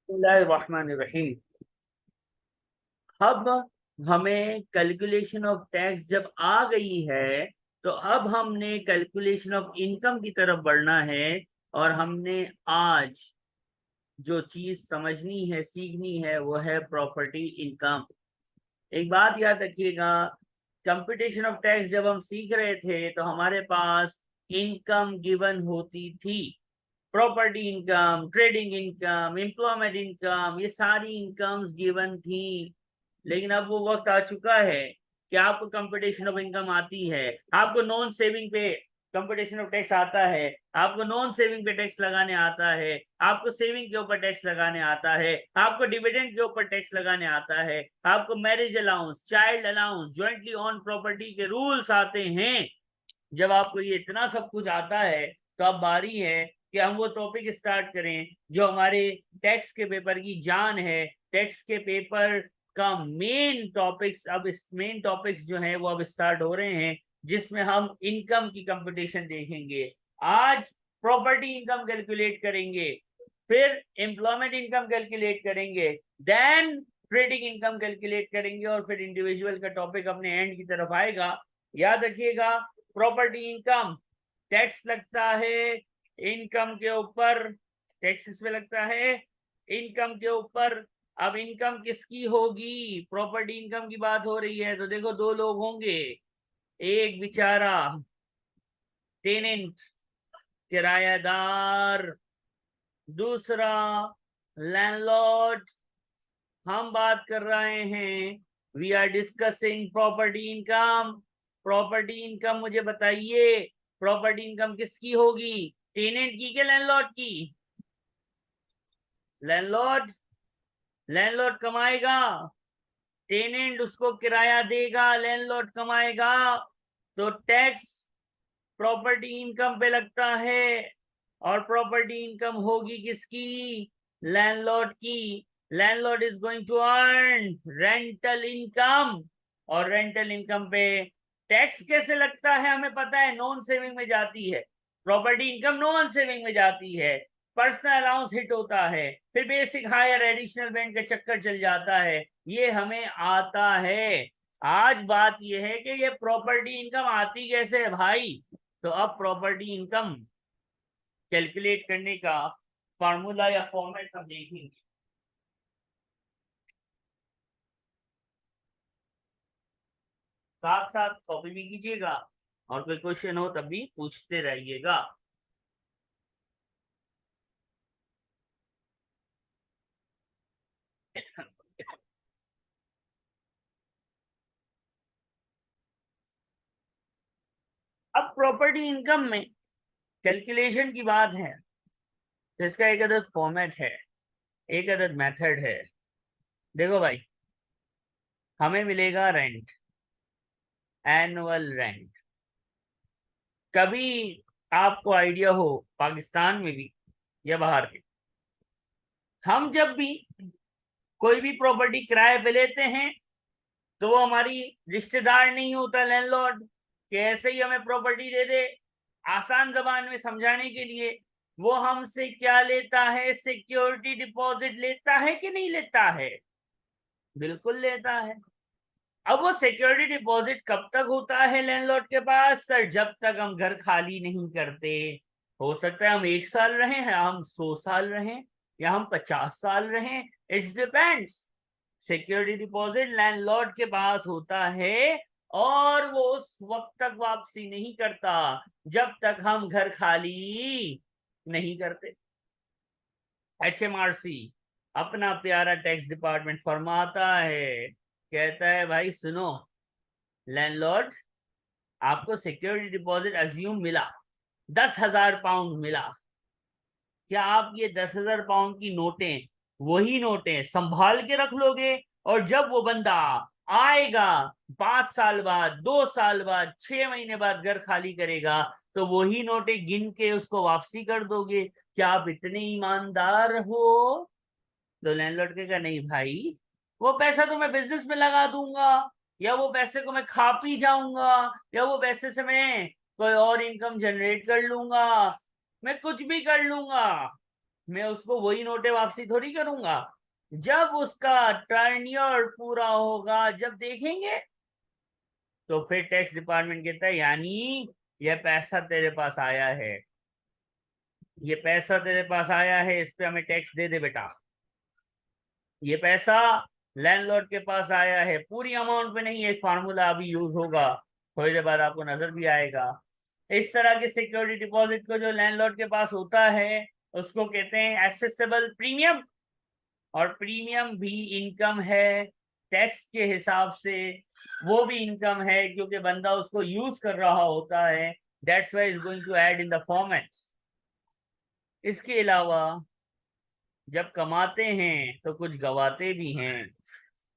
बिस्मिल्लाहिर्रहमानिर्रहीम। अब हमें कैलकुलेशन ऑफ टैक्स जब आ गई है तो अब हमने कैलकुलेशन ऑफ इनकम की तरफ बढ़ना है। और हमने आज जो चीज समझनी है, सीखनी है, वो है प्रॉपर्टी इनकम। एक बात याद रखिएगा, कंप्यूटेशन ऑफ टैक्स जब हम सीख रहे थे तो हमारे पास इनकम गिवन होती थी। Property income, trading income, employment income, ये सारी इनकम्स गिवन थी। लेकिन अब वो वक्त आ चुका है कि आपको कंपटीशन ऑफ इनकम आती है, आपको नॉन सेविंग पे कंपटीशन ऑफ टैक्स आता है, आपको नॉन सेविंग पे टैक्स लगाने आता है, आपको सेविंग के ऊपर टैक्स लगाने आता है, आपको डिविडेंड के ऊपर टैक्स लगाने आता है, आपको marriage allowance, child allowance, jointly on property के रूल्स आते हैं। जब आपको ये इतना सब कुछ आता है तो अब बारी है कि हम वो टॉपिक स्टार्ट करें जो हमारे टैक्स के पेपर की जान है। टैक्स के पेपर का मेन टॉपिक्स, अब इस मेन टॉपिक्स जो हैं वो अब स्टार्ट हो रहे हैं, जिसमें हम इनकम की कंपटीशन देखेंगे। आज प्रॉपर्टी इनकम कैलकुलेट करेंगे, फिर एम्प्लॉयमेंट इनकम कैलकुलेट करेंगे, देन ट्रेडिंग इनकम कैलकुलेट करेंगे, और फिर इंडिविजुअल का टॉपिक अपने एंड की तरफ आएगा। याद रखिएगा, प्रॉपर्टी इनकम टैक्स लगता है इनकम के ऊपर, टैक्स इसमें लगता है इनकम के ऊपर। अब इनकम किसकी होगी? प्रॉपर्टी इनकम की बात हो रही है तो देखो, दो लोग होंगे, एक बेचारा टेनेंट, किरायादार, दूसरा लैंडलॉर्ड। हम बात कर रहे हैं, we are discussing property income. Property income मुझे बताइए, प्रॉपर्टी इनकम किसकी होगी? टेनेंट की के लैंडलॉर्ड की? लैंडलॉर्ड। लैंडलॉर्ड कमाएगा, टेनेंट उसको किराया देगा, लैंडलॉर्ड कमाएगा। तो टैक्स प्रॉपर्टी इनकम पे लगता है, और प्रॉपर्टी इनकम होगी किसकी? लैंडलॉर्ड की। Landlord is going to earn rental income, और रेंटल इनकम पे टैक्स कैसे लगता है हमें पता है, नॉन सेविंग में जाती है। प्रॉपर्टी इनकम नॉन सेविंग में जाती है, पर्सनल अलाउंस हिट होता है, फिर बेसिक हायर एडिशनल बेंड का चक्कर चल जाता है, ये हमें आता है। आज बात यह है कि ये प्रॉपर्टी इनकम आती कैसे है भाई। तो अब प्रॉपर्टी इनकम कैलकुलेट करने का फार्मूला या फॉर्मेट हम देखेंगे। साथ साथ कॉपी भी कीजिएगा, और कोई क्वेश्चन हो तब भी पूछते रहिएगा। अब प्रॉपर्टी इनकम में कैलकुलेशन की बात है तो इसका एक अदद फॉर्मेट है, एक अदद मेथड है। देखो भाई, हमें मिलेगा रेंट, एनुअल रेंट। कभी आपको आइडिया हो, पाकिस्तान में भी या बाहर के, हम जब भी कोई भी प्रॉपर्टी किराए पे लेते हैं तो वो हमारी रिश्तेदार नहीं होता लैंडलॉर्ड, कि ऐसे ही हमें प्रॉपर्टी दे दे। आसान जबान में समझाने के लिए, वो हमसे क्या लेता है? सिक्योरिटी डिपॉजिट लेता है कि नहीं लेता है? बिल्कुल लेता है। अब वो सिक्योरिटी डिपॉजिट कब तक होता है लैंडलॉर्ड के पास? सर, जब तक हम घर खाली नहीं करते। हो सकता है हम 1 साल रहें, हम 100 साल रहें, या हम 50 साल रहें, it's depends. Security deposit landlord के पास होता है, और वो उस वक्त तक वापसी नहीं करता जब तक हम घर खाली नहीं करते। HMRC, अपना प्यारा टैक्स डिपार्टमेंट, फरमाता है, कहता है भाई सुनो, लैंडलॉर्ड, आपको सिक्योरिटी डिपॉजिट अज्यूम मिला, 10,000 पाउंड मिला। क्या आप ये 10,000 पाउंड की नोटें, वही नोटें संभाल के रख लोगे? और जब वो बंदा आएगा 5 साल बाद, 2 साल बाद, 6 महीने बाद घर खाली करेगा, तो वही नोटें गिन के उसको वापसी कर दोगे? क्या आप इतने ईमानदार हो? तो लैंडलॉर्ड कहेगा नहीं भाई, वो पैसा तो मैं बिजनेस में लगा दूंगा, या वो पैसे को मैं खा पी जाऊंगा, या वो पैसे से मैं कोई और इनकम जनरेट कर लूंगा, मैं कुछ भी कर लूंगा। मैं उसको वही नोटे वापसी थोड़ी करूंगा। जब उसका टर्न्योर पूरा होगा, जब देखेंगे, तो फिर टैक्स डिपार्टमेंट कहता है यानी यह पैसा तेरे पास आया है, ये पैसा तेरे पास आया है, इस पे हमें टैक्स दे दे बेटा। ये पैसा लैंडलॉर्ड के पास आया है, पूरी अमाउंट पे नहीं, एक फार्मूला अभी यूज होगा, थोड़ी देर बाद आपको नजर भी आएगा। इस तरह के सिक्योरिटी डिपॉजिट को जो लैंडलॉर्ड के पास होता है उसको कहते हैं एसेसेबल प्रीमियम। और प्रीमियम भी इनकम है टैक्स के हिसाब से, वो भी इनकम है क्योंकि बंदा उसको यूज कर रहा होता है। That's why is going to add in the format. इसके अलावा जब कमाते हैं तो कुछ गवाते भी हैं।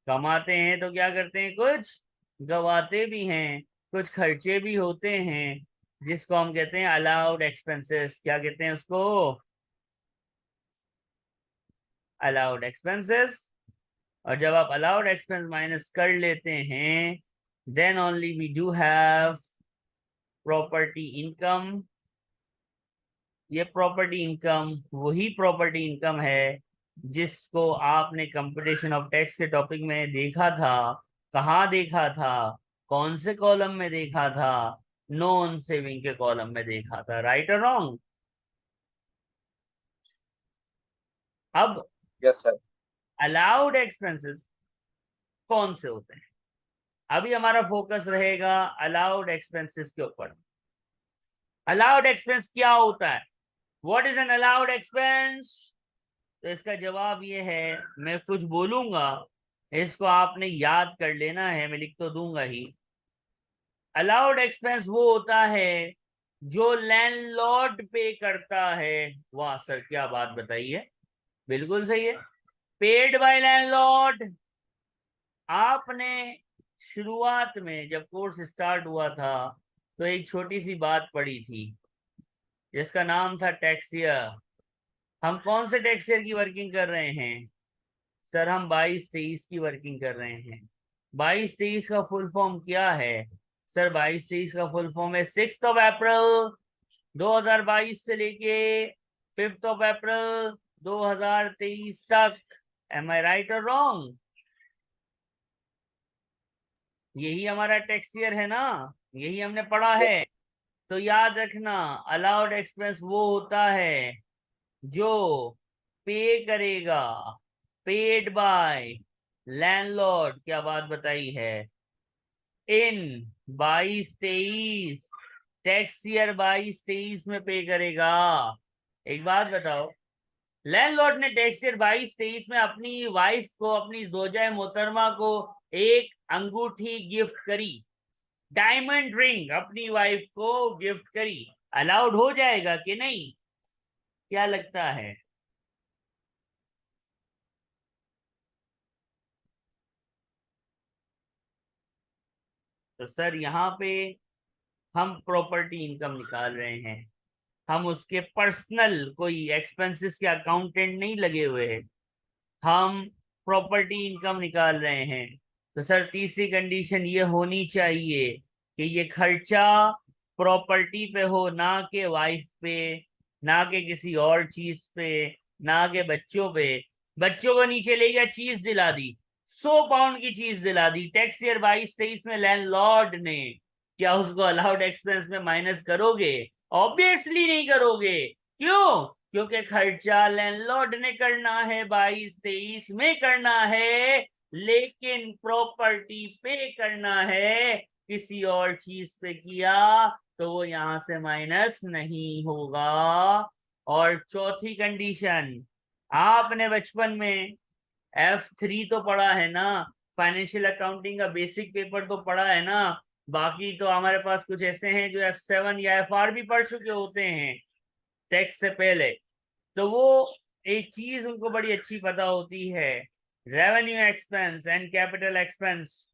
कमाते हैं तो क्या करते हैं, कुछ गवाते भी हैं, कुछ खर्चे भी होते हैं, जिसको हम कहते हैं अलाउड एक्सपेंसेस। क्या कहते हैं उसको, अलाउड एक्सपेंसेस। और जब आप अलाउड एक्सपेंस माइनस कर लेते हैं, then only we do have property income. ये प्रॉपर्टी इनकम वही प्रॉपर्टी इनकम है जिसको आपने कंपटीशन ऑफ टैक्स के टॉपिक में देखा था। कहाँ देखा था, कौन से कॉलम में देखा था, नॉन सेविंग के कॉलम में देखा था। राइट और रॉन्ग? अब यस सर। अलाउड एक्सपेंसेस कौन से होते हैं, अभी हमारा फोकस रहेगा अलाउड एक्सपेंसेस के ऊपर। अलाउड एक्सपेंस क्या होता है, what is an allowed expense? तो इसका जवाब ये है, मैं कुछ बोलूंगा, इसको आपने याद कर लेना है, मैं लिख तो दूंगा ही। अलाउड एक्सपेंस वो होता है जो लैंडलॉर्ड पे करता है। वाह सर क्या बात बताइए, बिल्कुल सही है, पेड बाय लैंडलॉर्ड। आपने शुरुआत में जब कोर्स स्टार्ट हुआ था तो एक छोटी सी बात पढ़ी थी जिसका नाम था टैक्सियर। हम कौन से टैक्सियर की वर्किंग कर रहे हैं सर? हम 22-23 की वर्किंग कर रहे हैं। 22-23 का फुल फॉर्म क्या है सर? 22-23 का फुल फॉर्म है 6 अप्रैल 2022 से लेके 5 अप्रैल 2023 तक। एम आई राइट और रॉन्ग? यही हमारा टैक्स ईयर है ना, यही हमने पढ़ा है। तो याद रखना, अलाउड एक्सपेंस वो होता है जो पे करेगा, पेड बाय लैंडलॉर्ड। क्या बात बताई है, इन 22-23 टैक्स ईयर 22-23 में पे करेगा। एक बात बताओ, लैंडलॉर्ड ने टैक्स ईयर 22-23 में अपनी वाइफ को, अपनी जोजा मोहतरमा को एक अंगूठी गिफ्ट करी, डायमंड रिंग अपनी वाइफ को गिफ्ट करी, अलाउड हो जाएगा कि नहीं, क्या लगता है? तो सर यहाँ पे हम प्रॉपर्टी इनकम निकाल रहे हैं, हम उसके पर्सनल कोई एक्सपेंसेस के अकाउंटेंट नहीं लगे हुए हैं, हम प्रॉपर्टी इनकम निकाल रहे हैं। तो सर तीसरी कंडीशन ये होनी चाहिए कि ये खर्चा प्रॉपर्टी पे हो, ना के वाइफ पे, ना के किसी और चीज पे, ना के बच्चों पे। बच्चों को नीचे ले गया, चीज दिला दी, 100 पाउंड की चीज दिला दी टैक्स ईयर 22-23 में लैंडलॉर्ड ने, क्या उसको अलाउड एक्सपेंस में माइनस करोगे? ऑब्वियसली नहीं करोगे। क्यों? क्योंकि खर्चा लैंडलॉर्ड ने करना है, 22-23 में करना है, लेकिन प्रॉपर्टी पे करना है, किसी और चीज पे किया तो वो यहां से माइनस नहीं होगा। और चौथी कंडीशन, आपने बचपन में F3 तो पढ़ा है ना, फाइनेंशियल अकाउंटिंग का बेसिक पेपर तो पढ़ा है ना, बाकी तो हमारे पास कुछ ऐसे हैं जो F7 या FR भी पढ़ चुके होते हैं टैक्स से पहले। तो वो एक चीज उनको बड़ी अच्छी पता होती है, revenue expense and capital expense.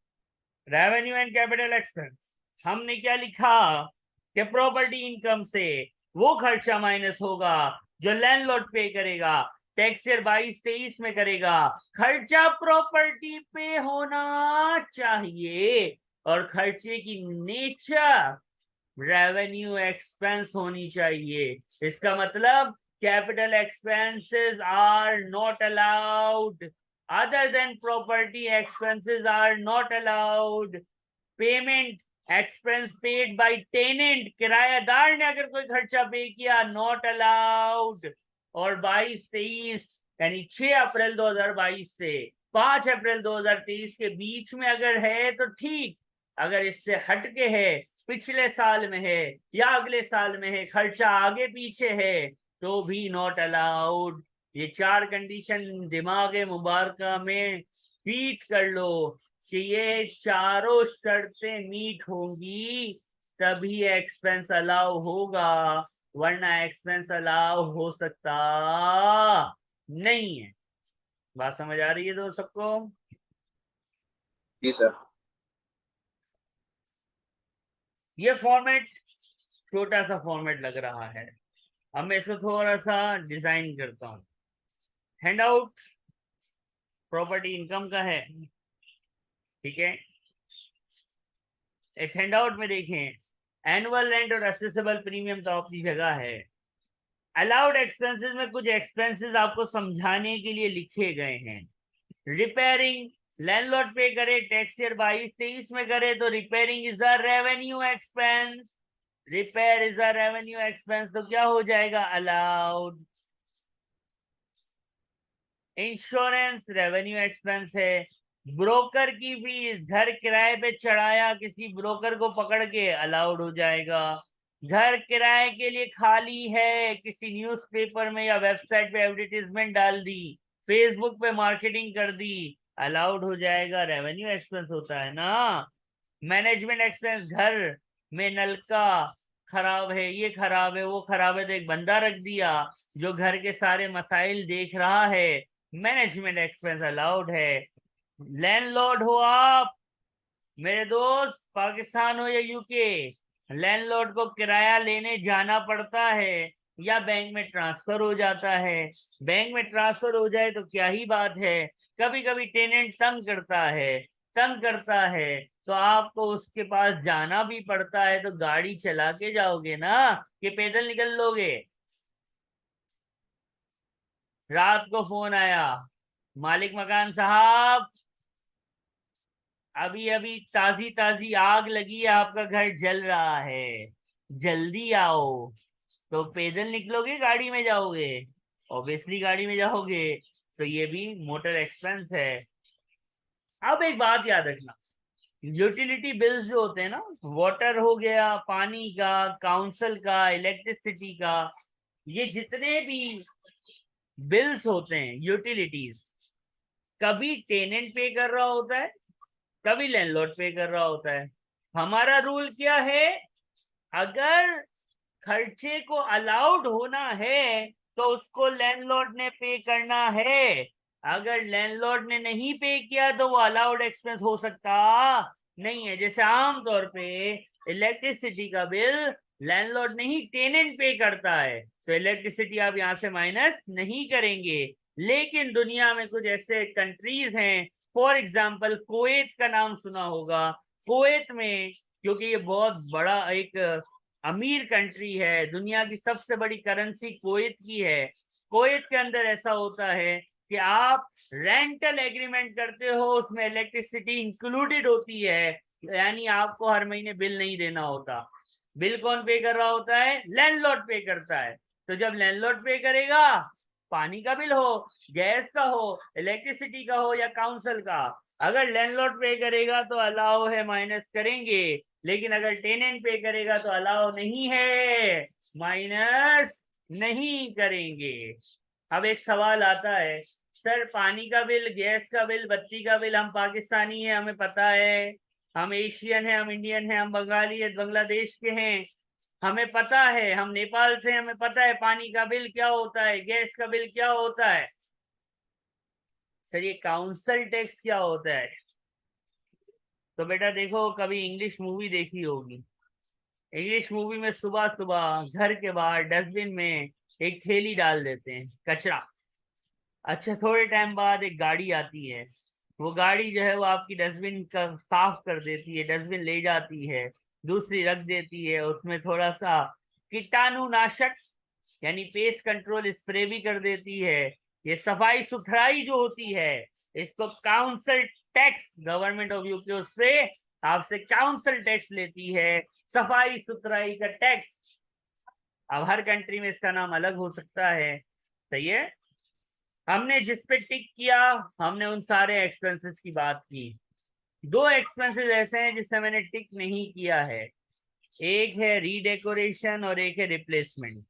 Revenue and capital expense हमने क्या लिखा कि प्रॉपर्टी इनकम से वो खर्चा माइनस होगा जो लैंडलॉर्ड पे करेगा, टैक्स ईयर 22-23 में करेगा। खर्चा प्रॉपर्टी पे होना चाहिए और खर्चे की नेचर रेवेन्यू एक्सपेंस होनी चाहिए। इसका मतलब capital expenses are not allowed. Other than property expenses are not allowed. Payment expense paid by tenant, किरायादार ने अगर कोई खर्चा पे किया, not allowed. और 22-23 यानी 6 अप्रैल 2022 से 5 अप्रैल 2023 के बीच में अगर है तो ठीक, अगर इससे हटके है, पिछले साल में है या अगले साल में है, खर्चा आगे पीछे है, तो भी नॉट अलाउड. ये 4 कंडीशन दिमाग मुबारक में फीड कर लो कि ये चारों शर्तें मीट होंगी तभी एक्सपेंस अलाउ होगा, वरना एक्सपेंस अलाउ हो सकता नहीं है. बात समझ आ रही है दोस्त सबको? जी सर. ये फॉर्मेट छोटा सा फॉर्मेट लग रहा है, अब मैं इसको थोड़ा सा डिजाइन करता हूँ. हैंडआउट प्रॉपर्टी इनकम का है, ठीक है. इस हैंडआउट में देखें, एनुअल रेंट और असेसेबल प्रीमियम तो अपनी जगह है. अलाउड एक्सपेंसेस में कुछ एक्सपेंसेस आपको समझाने के लिए लिखे गए हैं. रिपेयरिंग लैंडलॉर्ड पे करे, टैक्स ईयर 22-23 में करे तो repairing is a revenue expense. Repair is a revenue expense, तो क्या हो जाएगा? अलाउड. इंश्योरेंस रेवेन्यू एक्सपेंस है. ब्रोकर की फीस, घर किराए पे चढ़ाया किसी ब्रोकर को पकड़ के, अलाउड हो जाएगा. घर किराए के लिए खाली है, किसी न्यूज़पेपर में या वेबसाइट पे एडवर्टाइजमेंट डाल दी, फेसबुक पे मार्केटिंग कर दी, अलाउड हो जाएगा, रेवेन्यू एक्सपेंस होता है ना. मैनेजमेंट एक्सपेंस, घर में नलका खराब है, ये खराब है, वो खराब है, तो एक बंदा रख दिया जो घर के सारे मसाइल देख रहा है, मैनेजमेंट एक्सपेंस अलाउड है. लैंडलॉर्ड हो आप मेरे दोस्त, पाकिस्तान हो या यूके, लैंडलॉर्ड को किराया लेने जाना पड़ता है या बैंक में ट्रांसफर हो जाता है. बैंक में ट्रांसफर हो जाए तो क्या ही बात है, कभी कभी टेनेंट तंग करता है तो आपको उसके पास जाना भी पड़ता है, तो गाड़ी चला के जाओगे ना कि पैदल निकल लोगे. रात को फोन आया, मालिक मकान साहब अभी अभी ताजी ताजी आग लगी है, आपका घर जल रहा है, जल्दी आओ. तो पैदल निकलोगे, गाड़ी में जाओगे? ऑब्वियसली गाड़ी में जाओगे, तो ये भी मोटर एक्सपेंस है. अब एक बात याद रखना, यूटिलिटी बिल्स जो होते हैं ना, वाटर हो गया, पानी का, काउंसिल का, इलेक्ट्रिसिटी का, ये जितने भी बिल्स होते हैं यूटिलिटीज, कभी टेनेंट पे कर रहा होता है, कभी लैंडलॉर्ड पे कर रहा होता है. हमारा रूल क्या है? अगर खर्चे को अलाउड होना है तो उसको लैंडलॉर्ड ने पे करना है. अगर लैंडलॉर्ड ने नहीं पे किया तो वो अलाउड एक्सपेंस हो सकता नहीं है. जैसे आमतौर पे इलेक्ट्रिसिटी का बिल लैंडलॉर्ड नहीं टेनेंट पे करता है, तो इलेक्ट्रिसिटी आप यहाँ से माइनस नहीं करेंगे. लेकिन दुनिया में कुछ ऐसे कंट्रीज हैं, फॉर एग्जाम्पल कुवैत का नाम सुना होगा. कुवैत में, क्योंकि ये बहुत बड़ा एक अमीर कंट्री है, दुनिया की सबसे बड़ी करेंसी कुवैत की है, कुवैत के अंदर ऐसा होता है कि आप रेंटल एग्रीमेंट करते हो, उसमें इलेक्ट्रिसिटी इंक्लूडेड होती है, यानी आपको हर महीने बिल नहीं देना होता. बिल कौन पे कर रहा होता है? लैंडलॉर्ड पे करता है. तो जब लैंडलॉर्ड पे करेगा, पानी का बिल हो, गैस का हो, इलेक्ट्रिसिटी का हो या काउंसिल का, अगर लैंडलॉर्ड पे करेगा तो अलाउ है, माइनस करेंगे. लेकिन अगर टेनेंट पे करेगा तो अलाउ नहीं है, माइनस नहीं करेंगे. अब एक सवाल आता है, सर पानी का बिल, गैस का बिल, बत्ती का बिल, हम पाकिस्तानी हैं, हमें पता है, हम एशियन हैं, हम इंडियन हैं, हम बंगाली है, बांग्लादेश के हैं, हमें पता है, हम नेपाल से, हमें पता है पानी का बिल क्या होता है, गैस का बिल क्या होता है. सर ये काउंसिल टैक्स क्या होता है? तो बेटा देखो, कभी इंग्लिश मूवी देखी होगी, इंग्लिश मूवी में सुबह सुबह घर के बाहर डस्टबिन में एक थैली डाल देते हैं कचरा. अच्छा थोड़े टाइम बाद एक गाड़ी आती है, वो गाड़ी जो है वो आपकी डस्टबिन का साफ कर देती है, डस्टबिन ले जाती है, दूसरी रख देती है, उसमें थोड़ा सा कीटाणुनाशक यानी पेस्ट कंट्रोल स्प्रे भी कर देती है। ये सफाई सुथराई जो होती है इसको council tax, government of UK उससे आपसे काउंसिल टैक्स लेती है, सफाई सुथराई का टैक्स। अब हर कंट्री में इसका नाम अलग हो सकता है, सही है। हमने जिस पे टिक किया हमने उन सारे एक्सपेंसेस की बात की। दो एक्सपेंसेस ऐसे हैं जिससे मैंने टिक नहीं किया है, एक है रीडेकोरेशन और एक है रिप्लेसमेंट।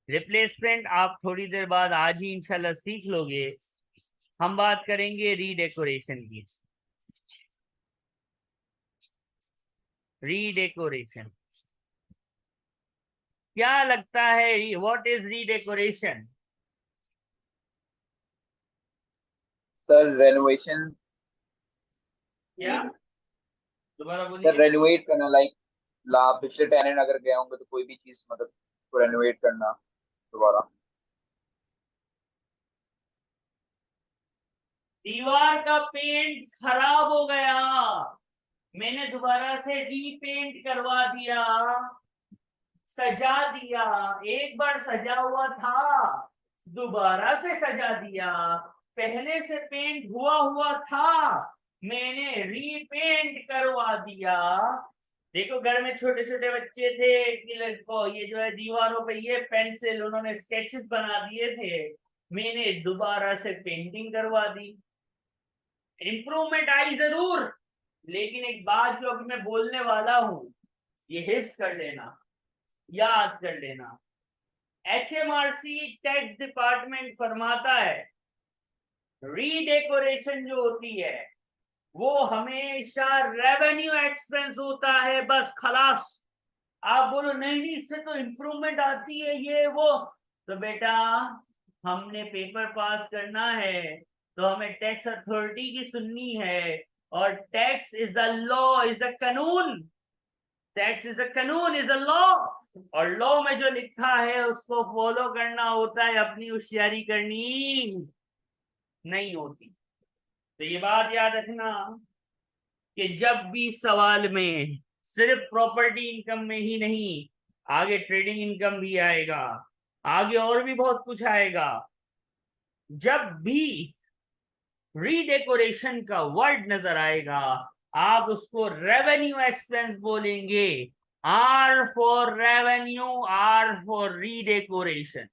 रिप्लेसमेंट आप थोड़ी देर बाद आज ही इंशाल्लाह सीख लोगे। हम बात करेंगे रीडेकोरेशन की। रीडेकोरेशन क्या लगता है, what is redecoration? Sir renovation. क्या, दोबारा सर बोलिए। रेनोवेट करना, लाइक ला पिछले टेनेंट अगर गए होंगे तो कोई भी चीज मतलब उसको रेनोवेट करना दोबारा। दीवार का पेंट खराब हो गया, मैंने दोबारा से रीपेंट करवा दिया, सजा दिया। एक बार सजा हुआ था, दोबारा से सजा दिया। पहले से पेंट हुआ हुआ था, मैंने रीपेंट करवा दिया। देखो घर में छोटे छोटे बच्चे थे ये जो है दीवारों पे ये पेंसिल उन्होंने स्केचेस बना दिए थे, मैंने दोबारा से पेंटिंग करवा दी। इम्प्रूवमेंट आई जरूर, लेकिन एक बात जो अभी मैं बोलने वाला हूं ये हिफ्स कर लेना, याद कर लेना। HMRC टैक्स डिपार्टमेंट फरमाता है रीडेकोरेशन जो होती है वो हमेशा रेवेन्यू एक्सपेंस होता है, बस खलास। आप बोलो नहीं नहीं इससे तो इम्प्रूवमेंट आती है ये वो, तो बेटा हमने पेपर पास करना है तो हमें टैक्स अथॉरिटी की सुननी है। और tax is a law, is a कानून। टैक्स इज अ कानून, इज अ लॉ। और लॉ में जो लिखा है उसको फॉलो करना होता है, अपनी होशियारी करनी नहीं होती। तो ये बात याद रखना कि जब भी सवाल में सिर्फ प्रॉपर्टी इनकम में ही नहीं, आगे ट्रेडिंग इनकम भी आएगा, आगे और भी बहुत कुछ आएगा, जब भी रीडेकोरेशन का वर्ड नजर आएगा आप उसको रेवेन्यू एक्सपेंस बोलेंगे। R for revenue, R for redecoration.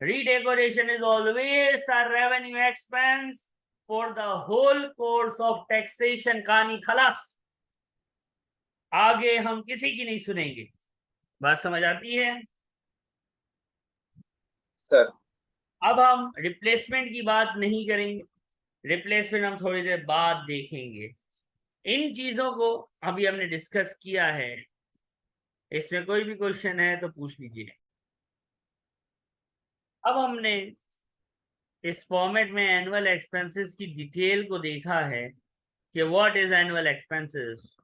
Redecoration is always a revenue expense for the whole course of taxation। कहानी खलास, आगे हम किसी की नहीं सुनेंगे। बात समझ आती है? सर अब हम रिप्लेसमेंट की बात नहीं करेंगे, रिप्लेसमेंट हम थोड़ी देर बाद देखेंगे। इन चीजों को अभी हमने डिस्कस किया है, इसमें कोई भी क्वेश्चन है तो पूछ लीजिए। अब हमने इस फॉर्मेट में एनुअल एक्सपेंसेस की डिटेल को देखा है कि what is annual expenses.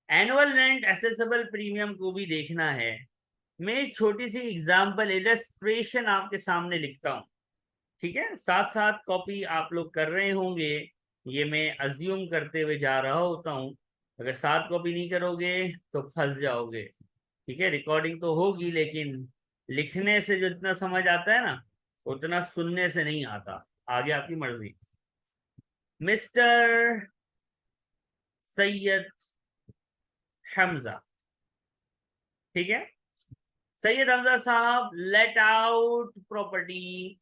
Annual rent accessible premium को भी देखना है। मैं एक छोटी सी एग्जांपल इलस्ट्रेशन आपके सामने लिखता हूँ, ठीक है, साथ साथ कॉपी आप लोग कर रहे होंगे, ये मैं अज्यूम करते हुए जा रहा होता हूँ। अगर साथ कॉपी नहीं करोगे तो फंस जाओगे, ठीक है। रिकॉर्डिंग तो होगी लेकिन लिखने से जो जितना समझ आता है ना उतना सुनने से नहीं आता। आगे आपकी मर्जी। मिस्टर सैयद हमजा, ठीक है, सैयद हमजा साहब let out property.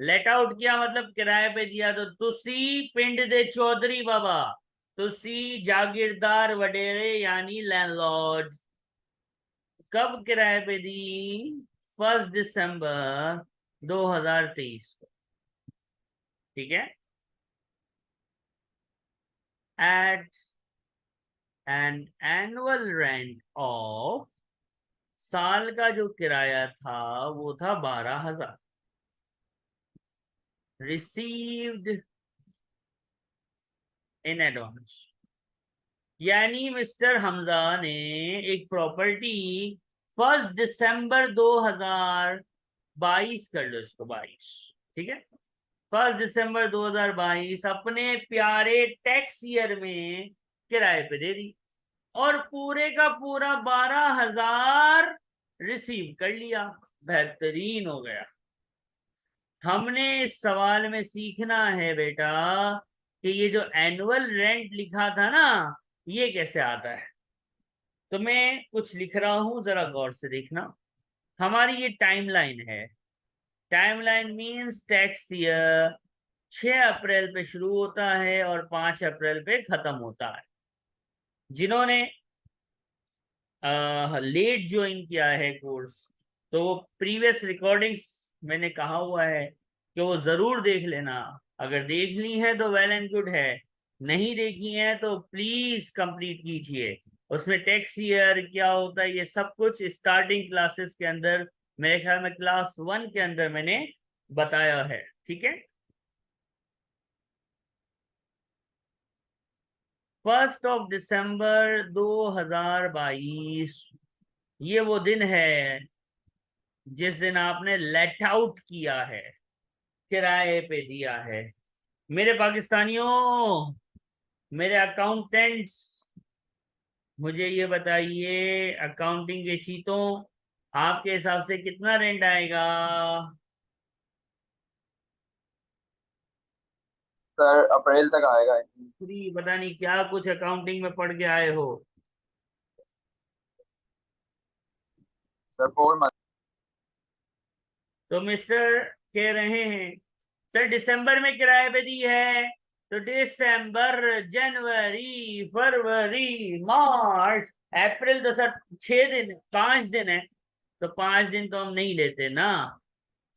Let out किया मतलब किराए पे दिया, तो तुसी पिंड दे चौधरी बाबा, तुसी जागीरदार वडेरे यानी लैंडलॉर्ड। कब किराए पे दी? 1 दिसंबर 2023 को, ठीक है। At an annual rent of, साल का जो किराया था वो था 12,000। रिसीव्ड इन एडवांस, यानी मिस्टर हमजा ने एक प्रॉपर्टी 1 दिसंबर 2022 कर लो इसको 22, ठीक है, 1 दिसंबर 2022 अपने प्यारे टैक्स ईयर में किराए पे दे दी और पूरे का पूरा 12,000 रिसीव कर लिया। बेहतरीन हो गया। हमने इस सवाल में सीखना है बेटा कि ये जो एनुअल रेंट लिखा था ना, ये कैसे आता है। तो मैं कुछ लिख रहा हूं, जरा गौर से देखना। हमारी ये टाइमलाइन है। टाइमलाइन मींस टैक्स ईयर 6 अप्रैल पे शुरू होता है और 5 अप्रैल पे खत्म होता है। जिन्होंने लेट ज्वाइन किया है कोर्स, तो वो प्रीवियस रिकॉर्डिंग्स मैंने कहा हुआ है कि वो जरूर देख लेना। अगर देख ली है तो वेल एंड गुड है, नहीं देखी है तो प्लीज कंप्लीट कीजिए। उसमें टैक्स ईयर क्या होता है ये सब कुछ स्टार्टिंग क्लासेस के अंदर, मेरे ख्याल में क्लास 1 के अंदर मैंने बताया है। ठीक है। 1 दिसंबर 2022 ये वो दिन है जिस दिन आपने लेट आउट किया है, किराए पे दिया है। मेरे पाकिस्तानियों, मेरे अकाउंटेंट्स, मुझे ये बताइए अकाउंटिंग के चीतों, आपके हिसाब से कितना रेंट आएगा। सर अप्रैल तक आएगा। फ्री पता नहीं क्या कुछ अकाउंटिंग में पढ़ के आए हो। Sir 4 month. तो मिस्टर कह रहे हैं सर दिसंबर में किराए पे दी है, तो दिसंबर, जनवरी, फरवरी, मार्च, अप्रैल, तो सर 6 दिन, 5 दिन है। तो 5 दिन तो हम नहीं लेते ना।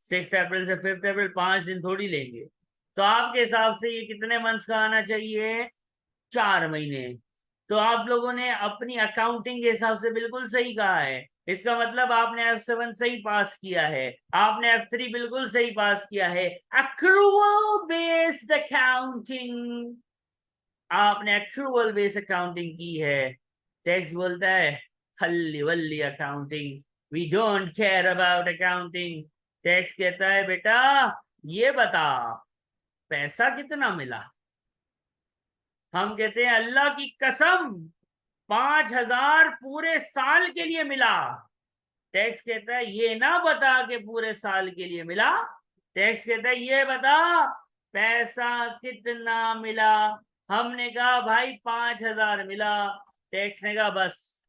6 अप्रैल से 5 अप्रैल, 5 दिन थोड़ी लेंगे। तो आपके हिसाब से ये कितने मंथ्स का आना चाहिए, 4 महीने। तो आप लोगों ने अपनी अकाउंटिंग के हिसाब से बिल्कुल सही कहा है। इसका मतलब आपने F7 सही पास किया है, आपने F3 बिल्कुल सही पास किया है। अक्रूवल बेस्ड अकाउंटिंग, आपने एक्रूवल बेस्ड अकाउंटिंग की है। टैक्स बोलता है खल्ली वल्ली अकाउंटिंग, we don't care about accounting. Tax कहता है बेटा ये बता पैसा कितना मिला। हम कहते हैं अल्लाह की कसम 5,000 पूरे साल के लिए मिला। टैक्स कहता है ये ना बता के पूरे साल के लिए मिला, टैक्स कहता है ये बता पैसा कितना मिला। हमने कहा भाई 5,000 मिला। टैक्स ने कहा बस,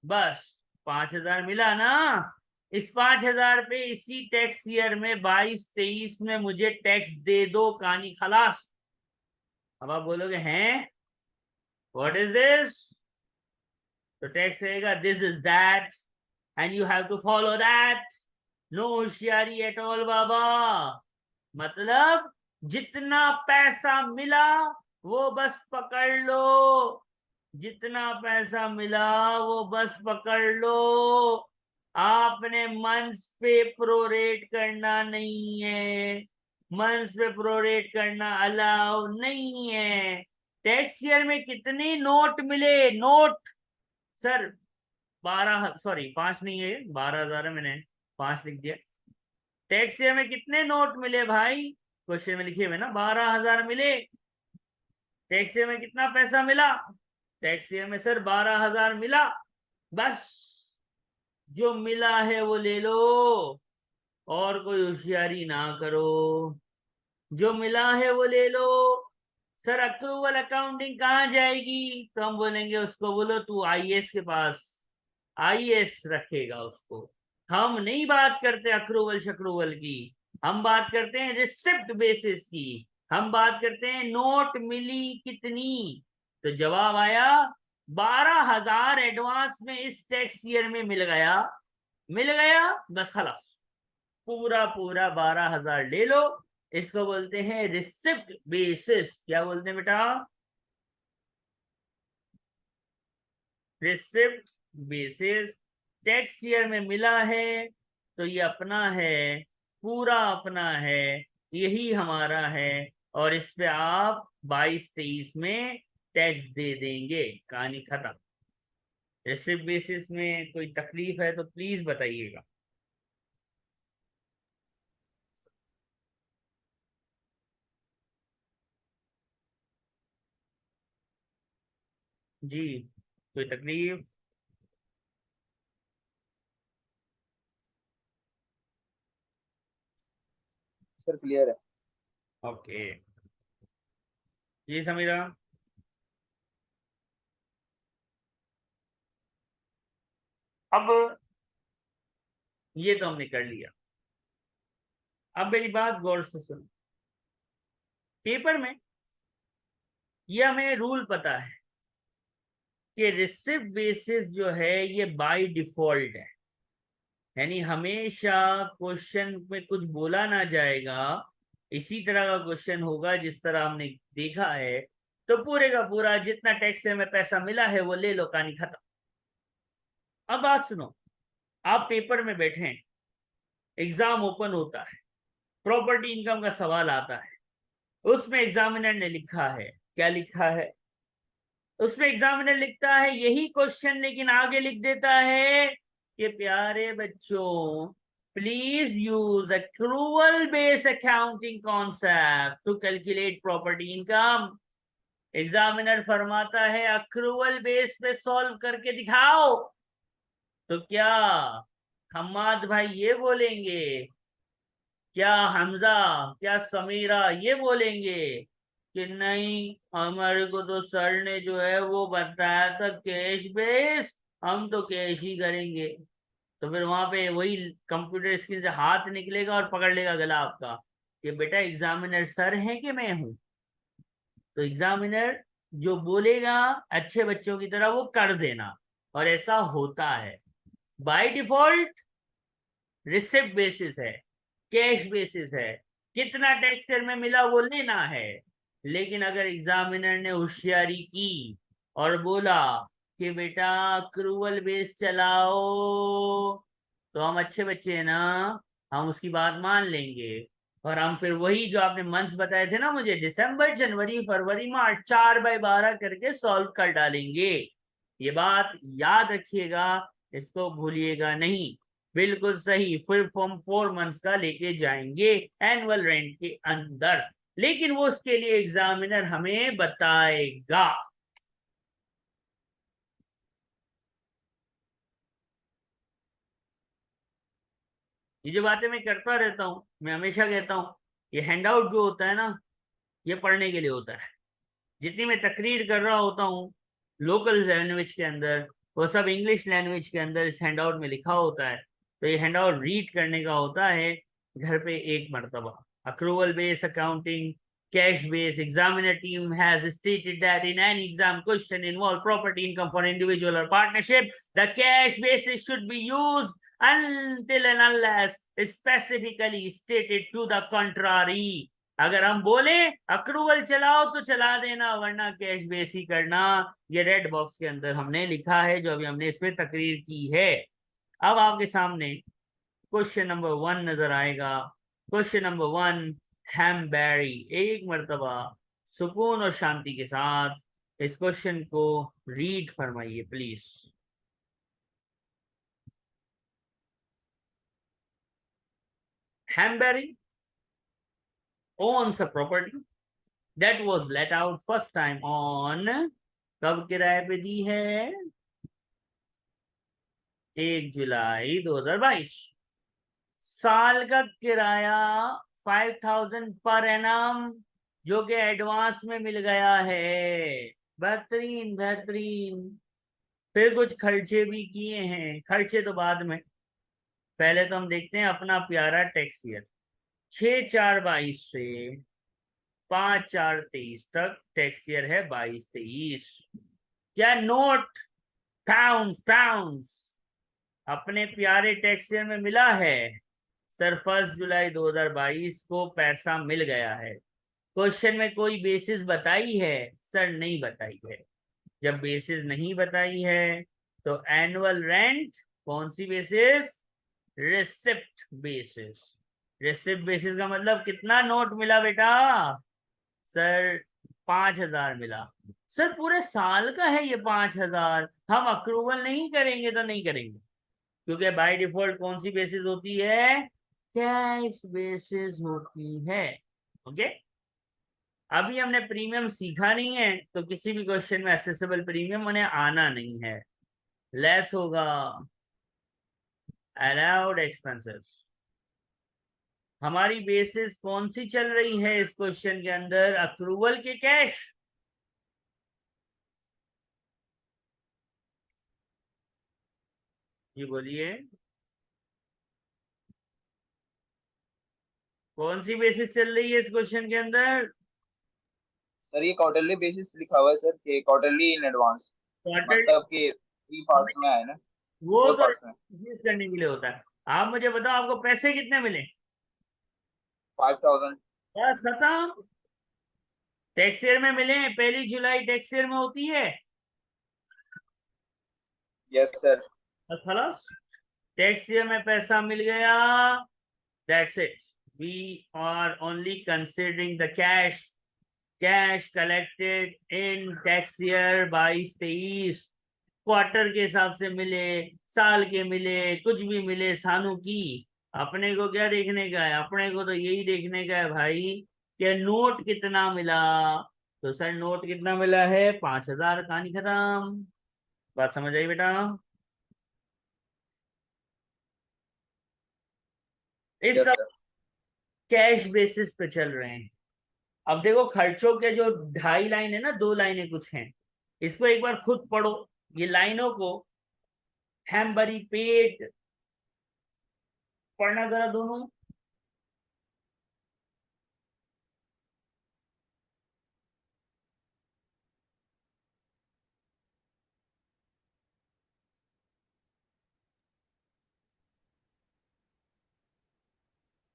बस 5,000 मिला ना, इस 5,000 पे इसी टैक्स ईयर में 22-23 में मुझे टैक्स दे दो, कहानी खलास। अब आप बोलोगे हैं व्हाट इज दिस, तो टैक्स कहेगा this is that and you have to follow that. No होशियारी एट ऑल बाबा। मतलब जितना पैसा मिला वो बस पकड़ लो, जितना पैसा मिला वो बस पकड़ लो। आपने मंथ्स पे प्रोरेट करना नहीं है, मंथ्स पे प्रोरेट करना अलाउ नहीं है। टैक्स ईयर में कितने नोट मिले, नोट सर 12, सॉरी 5 नहीं है, 12,000 है, मैंने 5 लिख दिया। टैक्स ईयर में कितने नोट मिले भाई, क्वेश्चन में लिखे हुए ना 12,000 मिले। टैक्स ईयर में कितना पैसा मिला, टैक्स ईयर में सर 12,000 मिला। बस जो मिला है वो ले लो, और कोई होशियारी ना करो। जो मिला है वो ले लो। सर अक्रूवल अकाउंटिंग कहाँ जाएगी, तो हम बोलेंगे उसको बोलो तू आईएएस के पास, आईएएस रखेगा उसको। हम नहीं बात करते अक्रूवल शकरूवल की, हम बात करते हैं रिसिप्ट बेसिस की। हम बात करते हैं नोट मिली कितनी। तो जवाब आया 12,000 एडवांस में इस टैक्स ईयर में मिल गया, मिल गया बस खलास, पूरा पूरा 12,000 ले लो। इसको बोलते हैं रिसिप्ट बेसिस। क्या बोलते हैं बेटा, रिसिप्ट बेसिस। टैक्स ईयर में मिला है तो ये अपना है, पूरा अपना है, यही हमारा है। और इस पे आप 22-23 में टैक्स दे देंगे, कहानी खत्म। रिसिप्ट बेसिस में कोई तकलीफ है तो प्लीज बताइएगा। जी, कोई तकलीफ। सर क्लियर है। ओके, जी समीरा। अब ये तो हमने कर लिया। अब मेरी बात गौर से सुनो। पेपर में ये हमें रूल पता है कि रिसिप्ट बेसिस जो है ये बाय डिफॉल्ट है, यानी हमेशा क्वेश्चन में कुछ बोला ना जाएगा, इसी तरह का क्वेश्चन होगा जिस तरह हमने देखा है। तो पूरे का पूरा जितना टैक्स में पैसा मिला है वो ले लो, कहानी खत्म। अब बात सुनो, आप पेपर में बैठे हैं, एग्जाम ओपन होता है, प्रॉपर्टी इनकम का सवाल आता है, उसमें एग्जामिनर ने लिखा है, क्या लिखा है? उसमें एग्जामिनर लिखता है यही क्वेश्चन, लेकिन आगे लिख देता है कि प्यारे बच्चों, please use accrual based accounting concept to calculate property income. Examiner फरमाता है अक्रूवल बेस पे सॉल्व करके दिखाओ। तो क्या हम्माद भाई ये बोलेंगे, क्या हमजा, क्या समीरा ये बोलेंगे कि नहीं, हमारे को तो सर ने जो है वो बताया था कैश बेस, हम तो कैश ही करेंगे? तो फिर वहां पे वही कंप्यूटर स्क्रीन से हाथ निकलेगा और पकड़ लेगा गला आपका कि बेटा एग्जामिनर सर है कि मैं हूं? तो एग्जामिनर जो बोलेगा अच्छे बच्चों की तरह वो कर देना, और ऐसा होता है। बाय डिफॉल्ट रिसिप्ट बेसिस है, कैश बेसिस है, कितना टैक्स में मिला वो लेना है। लेकिन अगर एग्जामिनर ने होशियारी की और बोला कि बेटा अक्रूवल बेस चलाओ, तो हम अच्छे बच्चे हैं ना, हम उसकी बात मान लेंगे। और हम फिर वही जो आपने मंथ्स बताए थे ना मुझे, दिसंबर जनवरी फरवरी मार्च 4/12 करके सॉल्व कर डालेंगे। ये बात याद रखिएगा, इसको भूलिएगा नहीं। बिल्कुल सही, फिर फॉर्म 4 मंथ्स का लेके जाएंगे एनुअल रेंट के अंदर, लेकिन वो उसके लिए एग्जामिनर हमें बताएगा। ये जो बातें मैं करता रहता हूँ, मैं हमेशा कहता हूँ ये हैंडआउट जो होता है ना, ये पढ़ने के लिए होता है। जितनी मैं तकरीर कर रहा होता हूँ लोकल लैंग्वेज के अंदर, वो सब इंग्लिश लैंग्वेज के अंदर इस हैंडआउट में लिखा होता है। तो ये हैंडआउट रीड करने का होता है घर पे एक मर्तबा। Accrual base accounting, cash based examiner team has stated that in any exam question involve property income for individual or partnership, the cash basis should be used until and unless specifically stated to the contrary। अगर हम बोले accrual चलाओ तो चला देना, वरना cash base ही करना। ये रेड बॉक्स के अंदर हमने लिखा है, जो अभी हमने इस पे तकरीर की है। अब आपके सामने क्वेश्चन नंबर 1 नजर आएगा। Question number 1, हैमबेरी। एक मर्तबा सुकून और शांति के साथ इस क्वेश्चन को रीड फरमाइए please. हैमबेरी owns a property that was let out first time on, कब किराए पे दी है? 1 जुलाई 2022। साल का किराया 5000 पर एनम, जो कि एडवांस में मिल गया है। बेहतरीन बेहतरीन। फिर कुछ खर्चे भी किए हैं, खर्चे तो बाद में, पहले तो हम देखते हैं अपना प्यारा टैक्स ईयर। 6/4/22 से 5/4/23 तक टैक्स ईयर है 22-23। क्या नोट, पाउंड पाउंड अपने प्यारे टैक्स ईयर में मिला है? सर 1 जुलाई 2022 को पैसा मिल गया है। क्वेश्चन में कोई बेसिस बताई है? सर नहीं बताई है। जब बेसिस नहीं बताई है तो एनुअल रेंट कौन सी basis? Receipt basis. Receipt basis का मतलब कितना नोट मिला बेटा? सर 5,000 मिला। सर पूरे साल का है ये 5,000, हम अक्रूवल नहीं करेंगे तो नहीं करेंगे, क्योंकि बाय डिफॉल्ट कौन सी बेसिस होती है? कैश बेसिस होती है। ओके, अभी हमने प्रीमियम सीखा नहीं है, तो किसी भी क्वेश्चन में एसेसेबल प्रीमियम उन्हें आना नहीं है। लेस होगा अलाउड एक्सपेंसेस, हमारी बेसिस कौन सी चल रही है इस क्वेश्चन के अंदर, अक्रूवल के कैश? जी बोलिए, कौन सी बेसिस चल रही है इस क्वेश्चन के अंदर? सर ये क्वार्टरली बेसिस लिखा हुआ है सर, कि क्वार्टरली इन एडवांस, क्वार्टर, मतलब कि 3 पार्ट्स में आए ना, वो फोर तो पार्ट्स में। यूज करने के लिए होता है। आप मुझे बताओ आपको पैसे कितने मिले? 5000। बस खत्म। टैक्स ईयर में मिले, 1 जुलाई टैक्स ईयर में होती है। Yes sir. बस खलास, टैक्स ईयर में पैसा मिल गया, that's it. We are only considering the cash, cash collected in tax year 22-23, quarter के हिसाब से मिले, साल के मिले, कुछ भी मिले, सानू की अपने को क्या देखने का है? अपने को तो यही देखने का है भाई कि नोट कितना मिला। तो सर नोट कितना मिला है? 5000। कहानी खत्म। बात समझ आई बेटा? इस यस सब सर। कैश बेसिस पे चल रहे हैं। अब देखो खर्चों के जो 2.5 लाइन है ना, 2 लाइनें कुछ हैं, इसको एक बार खुद पढ़ो, ये लाइनों को, हैमबरी पेट, पढ़ना जरा दोनों।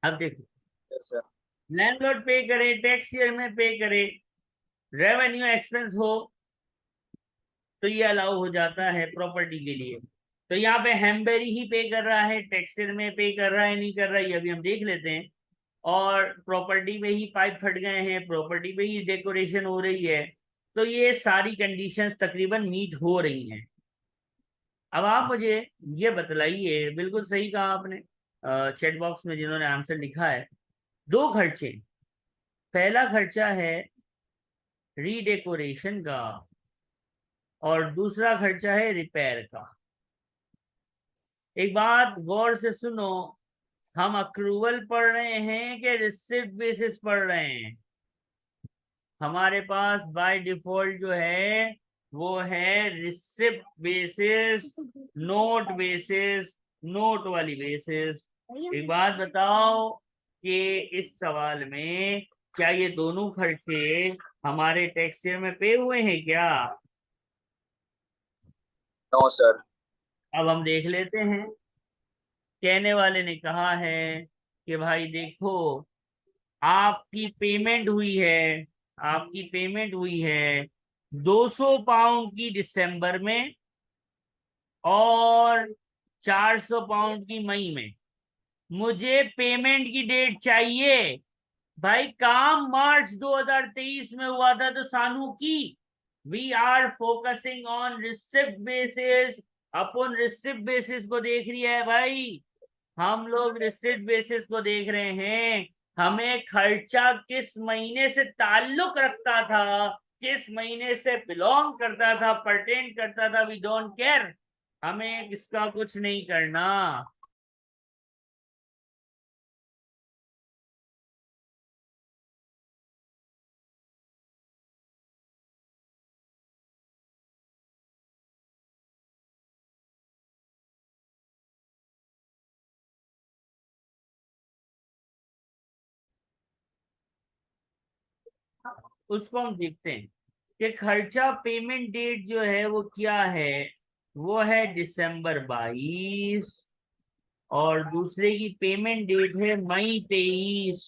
अब देखो, यस सर। लैंडलॉर्ड पे करे, टैक्स ईयर में पे करे, रेवेन्यू एक्सपेंस हो, तो ये अलाउ हो जाता है प्रॉपर्टी के लिए। तो यहाँ पे हैमबेरी ही पे कर रहा है, टैक्स ईयर में पे कर रहा है नहीं कर रहा है, ये अभी हम देख लेते हैं। और प्रॉपर्टी में ही पाइप फट गए हैं, प्रॉपर्टी में ही डेकोरेशन हो रही है, तो ये सारी कंडीशंस तकरीबन मीट हो रही हैं। अब आप मुझे ये बतलाइए, बिल्कुल सही कहा आपने चैट बॉक्स में जिन्होंने आंसर लिखा है, दो खर्चे, पहला खर्चा है रीडेकोरेशन का और दूसरा खर्चा है रिपेयर का। एक बात गौर से सुनो, हम अक्रूवल पढ़ रहे हैं कि रिसिप्ट बेसिस पढ़ रहे हैं? हमारे पास बाय डिफॉल्ट जो है वो है receipt basis, note basis, note वाली बेसिस। एक बात बताओ कि इस सवाल में क्या ये दोनों खर्चे हमारे टैक्स ईयर में पे हुए हैं क्या? No sir. अब हम देख लेते हैं। कहने वाले ने कहा है कि भाई देखो, आपकी पेमेंट हुई है, आपकी पेमेंट हुई है 200 पाउंड की दिसंबर में और 400 पाउंड की मई में। मुझे पेमेंट की डेट चाहिए। भाई काम मार्च 2023 में हुआ था, तो सानू की we are focusing on receipt basis, अपन रिसिप्ट बेसिस को देख रही है भाई, हम लोग रिसिप्ट बेसिस को देख रहे हैं। हमें खर्चा किस महीने से ताल्लुक रखता था, किस महीने से बिलोंग करता था, परटेन करता था, वी डोंट केयर, हमें इसका कुछ नहीं करना। उसको हम देखते हैं कि खर्चा पेमेंट डेट जो है वो क्या है, वो है दिसंबर 22 और दूसरे की पेमेंट डेट है मई 23।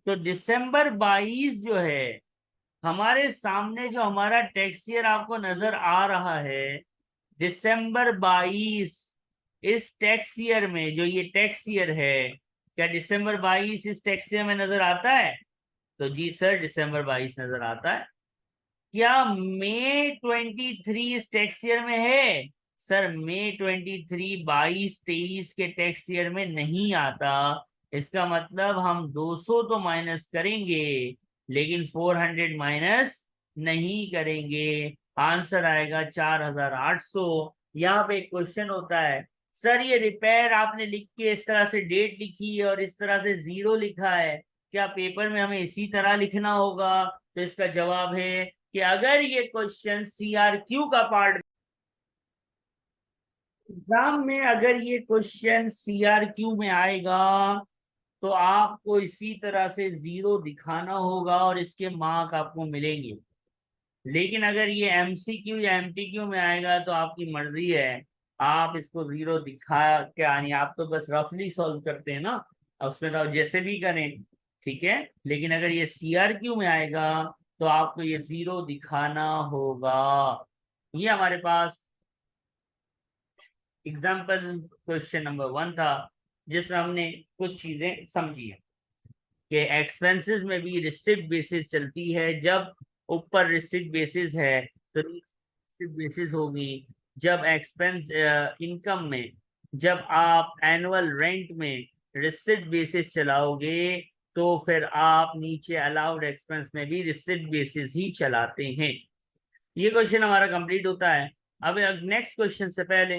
तो दिसंबर 22 जो है हमारे सामने, जो हमारा टैक्स ईयर आपको नजर आ रहा है, दिसंबर 22, इस टैक्स ईयर में जो ये टैक्स ईयर है, क्या दिसंबर 22 इस टैक्स ईयर में नजर आता है? तो जी सर दिसंबर 22 नजर आता है। क्या मई 23 इस टैक्स ईयर में है? सर मई 23, 22, 23 के टैक्स ईयर में नहीं आता। इसका मतलब हम 200 तो माइनस करेंगे, लेकिन 400 माइनस नहीं करेंगे। आंसर आएगा 4800। यहाँ पे एक क्वेश्चन होता है, सर ये रिपेयर आपने लिख के इस तरह से डेट लिखी है और इस तरह से जीरो लिखा है, क्या पेपर में हमें इसी तरह लिखना होगा? तो इसका जवाब है कि अगर ये क्वेश्चन CRQ का पार्ट, एग्जाम में अगर ये क्वेश्चन CRQ में आएगा तो आपको इसी तरह से जीरो दिखाना होगा और इसके मार्क आपको मिलेंगे। लेकिन अगर ये MCQ या MTQ में आएगा तो आपकी मर्जी है, आप इसको जीरो दिखा के आनी, आप तो बस रफली सॉल्व करते हैं ना, और उसमें तो आप जैसे भी करें, ठीक है। लेकिन अगर ये CRQ में आएगा तो आपको ये जीरो दिखाना होगा। ये हमारे पास एग्जाम्पल क्वेश्चन नंबर 1 था, जिसमें हमने कुछ चीजें समझी है कि एक्सपेंसेस में भी रिसिप्ट बेसिस चलती है। जब ऊपर रिसिप्ट बेसिस है तो रिसिप्ट बेसिस होगी। जब एक्सपेंस इनकम में, जब आप एनुअल रेंट में रिसिप्ट बेसिस चलाओगे तो फिर आप नीचे अलाउड एक्सपेंस में भी रिसिप्ट बेसिस ही चलाते हैं। ये क्वेश्चन हमारा कंप्लीट होता है। अब नेक्स्ट क्वेश्चन से पहले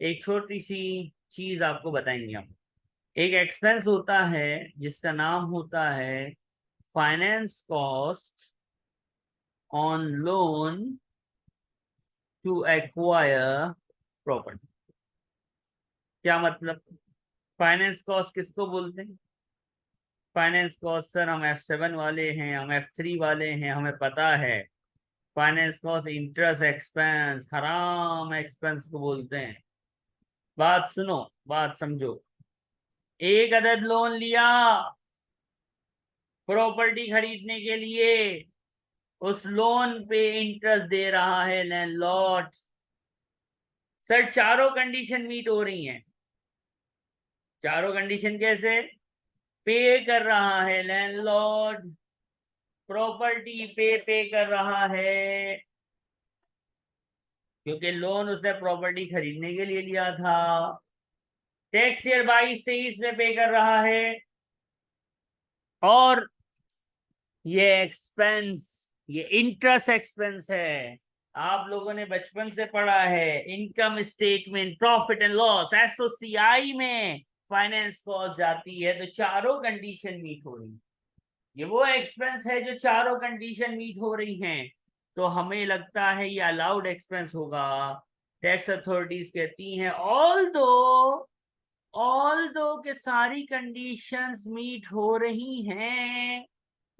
एक छोटी सी चीज आपको बताएंगे हम। एक एक्सपेंस होता है जिसका नाम होता है finance cost on loan to acquire property. क्या मतलब? फाइनेंस कॉस्ट किसको बोलते हैं? फाइनेंस कॉस्ट सर हम F7 वाले हैं, हम F3 वाले हैं, हमें पता है। फाइनेंस कॉस्ट इंटरेस्ट एक्सपेंस, हराम एक्सपेंस को बोलते हैं। बात सुनो, बात समझो। एक अदद लोन लिया प्रॉपर्टी खरीदने के लिए, उस लोन पे इंटरेस्ट दे रहा है लैंडलॉर्ड। सर चारों कंडीशन मीट हो रही हैं। चारों कंडीशन कैसे? पे कर रहा है लैंडलॉर्ड, प्रॉपर्टी पे कर रहा है, क्योंकि लोन उसने प्रॉपर्टी खरीदने के लिए लिया था। टैक्स ईयर 22-23 में पे कर रहा है। और ये एक्सपेंस, ये इंटरेस्ट एक्सपेंस है। आप लोगों ने बचपन से पढ़ा है income statement, profit and loss, SOCI में फाइनेंस कॉस्ट जाती है। तो चारों कंडीशन मीट हो रही है। ये वो एक्सपेंस है जो चारों कंडीशन मीट हो रही हैं। तो हमें लगता है ये अलाउड एक्सपेंस होगा। टैक्स अथॉरिटीज कहती हैं ऑल दो के सारी कंडीशंस मीट हो रही हैं,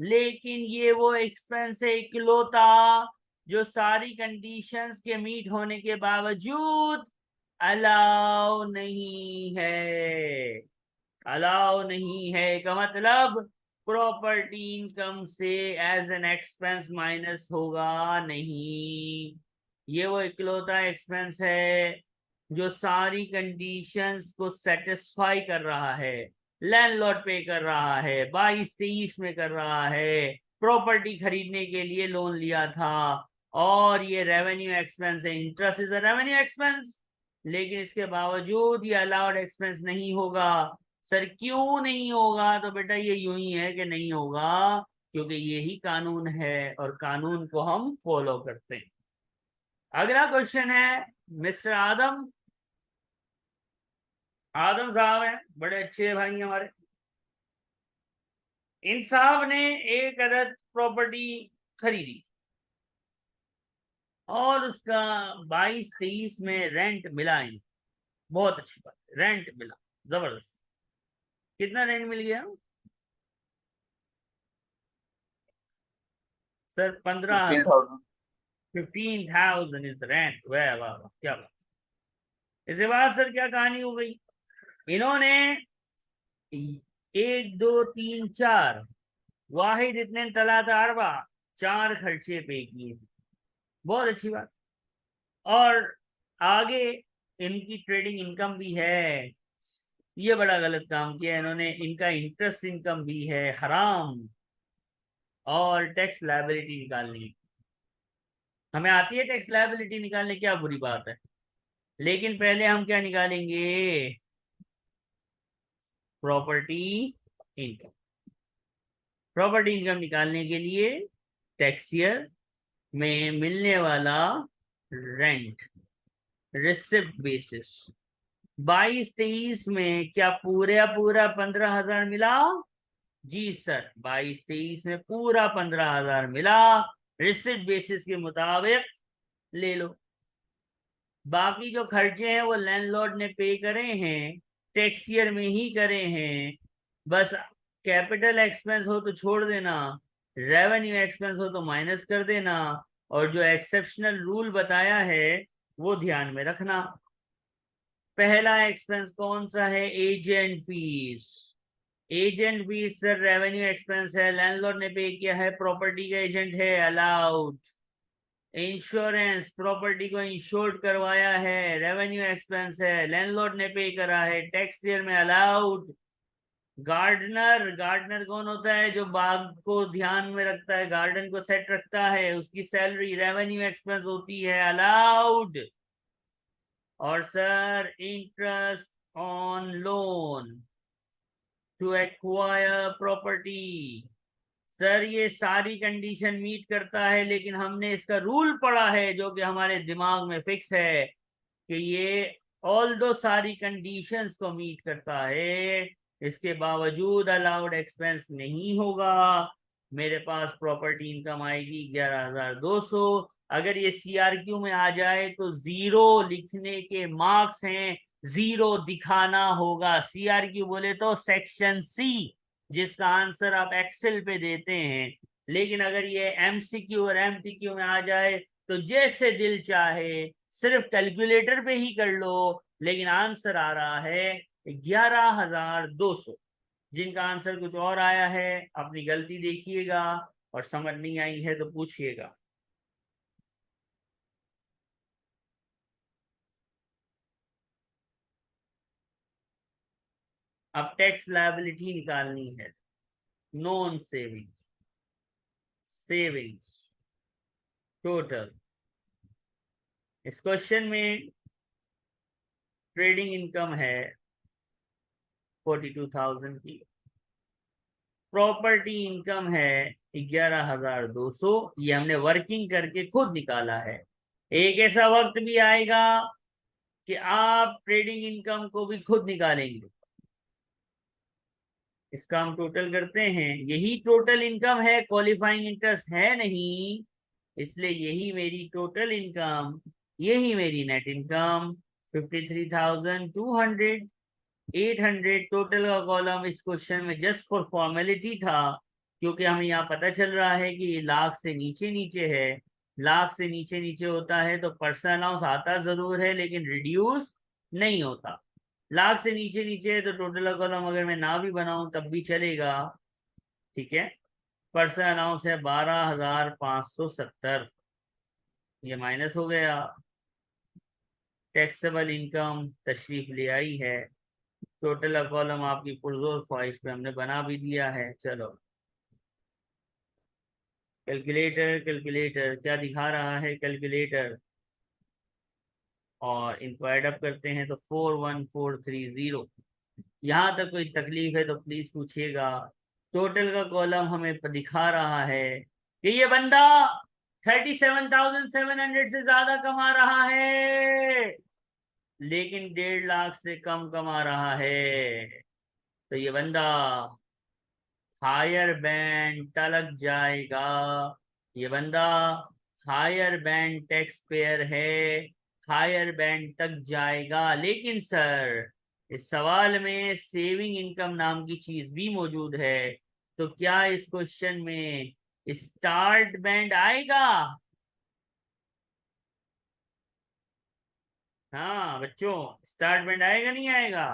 लेकिन ये वो एक्सपेंस है इकलौता जो सारी कंडीशंस के मीट होने के बावजूद अलाउ नहीं है। अलाउ नहीं है का मतलब प्रॉपर्टी इनकम से एज एन एक्सपेंस माइनस होगा नहीं। ये वो इकलौता एक्सपेंस है जो सारी कंडीशंस को सेटिस्फाई कर रहा है। लैंडलॉर्ड पे कर रहा है, 22-23 में कर रहा है, प्रॉपर्टी खरीदने के लिए लोन लिया था, और ये रेवेन्यू एक्सपेंस है। Interest is a revenue expense, लेकिन इसके बावजूद ये अलाउड एक्सपेंस नहीं होगा। सर क्यों नहीं होगा? तो बेटा ये यूं ही है कि नहीं होगा, क्योंकि यही कानून है और कानून को हम फॉलो करते हैं। अगला क्वेश्चन है मिस्टर आदम। आदम साहब हैं, बड़े अच्छे भाई हमारे। इन साहब ने एक अदद प्रॉपर्टी खरीदी और उसका 22-23 में रेंट मिला इनको। बहुत अच्छी बात है, रेंट मिला, जबरदस्त। कितना रेंट मिल गया? सर 15, 15,000। 15,000 is the rent. वाह वाह वाह, क्या बात। इसके बाद सर क्या कहानी हो गई? इन्होंने 1 2 3 4 वाहिद इतने तलाता अरबा, 4 खर्चे पे किए। बहुत अच्छी बात। और आगे इनकी ट्रेडिंग इनकम भी है। ये बड़ा गलत काम किया इन्होंने, इनका इंटरेस्ट इनकम भी है हराम। और टैक्स लायबिलिटी निकालनी, हमें आती है टैक्स लायबिलिटी निकालने, क्या बुरी बात है? लेकिन पहले हम क्या निकालेंगे, प्रॉपर्टी इनकम। प्रॉपर्टी इनकम निकालने के लिए टैक्स ईयर में मिलने वाला रेंट, रिसिप्ट बेसिस, 22-23 में क्या पूरा पूरा 15,000 मिला? जी सर, 22-23 में पूरा 15,000 मिला। रिसिप्ट बेसिस के मुताबिक ले लो। बाकी जो खर्चे हैं वो लैंडलॉर्ड ने पे करे हैं, टैक्स ईयर में ही करे हैं। बस कैपिटल एक्सपेंस हो तो छोड़ देना, रेवेन्यू एक्सपेंस हो तो माइनस कर देना, और जो एक्सेप्शनल रूल बताया है वो ध्यान में रखना। पहला एक्सपेंस कौन सा है? Agent fees. Agent fees sir revenue expense है, लैंडलॉर्ड ने पे किया है, प्रॉपर्टी का एजेंट है, अलाउड। इंश्योरेंस, प्रॉपर्टी को इंश्योर्ड करवाया है, रेवेन्यू एक्सपेंस है, लैंडलॉर्ड ने पे करा है, टैक्स ईयर में अलाउड। गार्डनर, गार्डनर कौन होता है? जो बाग को ध्यान में रखता है, गार्डन को सेट रखता है, उसकी सैलरी रेवेन्यू एक्सपेंस होती है, अलाउड। और sir interest on loan to acquire property, sir ये सारी कंडीशन मीट करता है, लेकिन हमने इसका रूल पढ़ा है जो कि हमारे दिमाग में फिक्स है कि ये ऑल दो सारी कंडीशंस को मीट करता है, इसके बावजूद अलाउड एक्सपेंस नहीं होगा। मेरे पास प्रॉपर्टी इनकम आएगी 11,200। अगर ये सीआरक्यू में आ जाए तो जीरो लिखने के मार्क्स हैं, जीरो दिखाना होगा। सीआरक्यू बोले तो सेक्शन सी, जिसका आंसर आप एक्सेल पे देते हैं। लेकिन अगर ये एमसीक्यू और एमपीक्यू में आ जाए तो जैसे दिल चाहे सिर्फ कैलकुलेटर पे ही कर लो, लेकिन आंसर आ रहा है 11,200। जिनका आंसर कुछ और आया है अपनी गलती देखिएगा, और समझ नहीं आई है तो पूछिएगा। अब टैक्स लायबिलिटी निकालनी है। Non saving, savings, total. इस क्वेश्चन में ट्रेडिंग इनकम है 42,000 की, प्रॉपर्टी इनकम है 11,200। ये हमने वर्किंग करके खुद निकाला है। एक ऐसा वक्त भी आएगा कि आप ट्रेडिंग इनकम को भी खुद निकालेंगे। इसका हम टोटल करते हैं, यही टोटल इनकम है, क्वालिफाइंग इंटरेस्ट है नहीं, इसलिए यही मेरी टोटल इनकम, यही मेरी नेट इनकम। 53,200, 800 टोटल का कॉलम इस क्वेश्चन में जस्ट फॉर फॉर्मेलिटी था, क्योंकि हमें यहाँ पता चल रहा है कि ये लाख से नीचे नीचे है। लाख से नीचे नीचे होता है तो पर्सनल अलाउंस आता जरूर है लेकिन रिड्यूस नहीं होता। लाख से नीचे नीचे है तो टोटल का कॉलम अगर मैं ना भी बनाऊं तब भी चलेगा, ठीक है। पर्सनल अलाउंस है 12,570, ये माइनस हो गया। टैक्सेबल इनकम तशरीफ ले आई है। टोटल कॉलम आपकी पुरजोर ख्वाहिश पे हमने बना भी दिया है। चलो कैलकुलेटर, कैलकुलेटर क्या दिखा रहा है कैलकुलेटर, और इनको एडअप करते हैं तो 41,430। यहाँ तक कोई तकलीफ है तो प्लीज पूछिएगा। टोटल का कॉलम हमें दिखा रहा है कि ये बंदा 37,700 से ज्यादा कमा रहा है, लेकिन 1.5 लाख से कम कमा रहा है। तो ये बंदा हायर बैंड तलक जाएगा, ये बंदा हायर बैंड टैक्स पेयर है, हायर बैंड तक जाएगा। लेकिन सर इस सवाल में सेविंग इनकम नाम की चीज भी मौजूद है, तो क्या इस क्वेश्चन में स्टार्ट बैंड आएगा? हाँ बच्चों, स्टार्ट बैंड आएगा नहीं आएगा?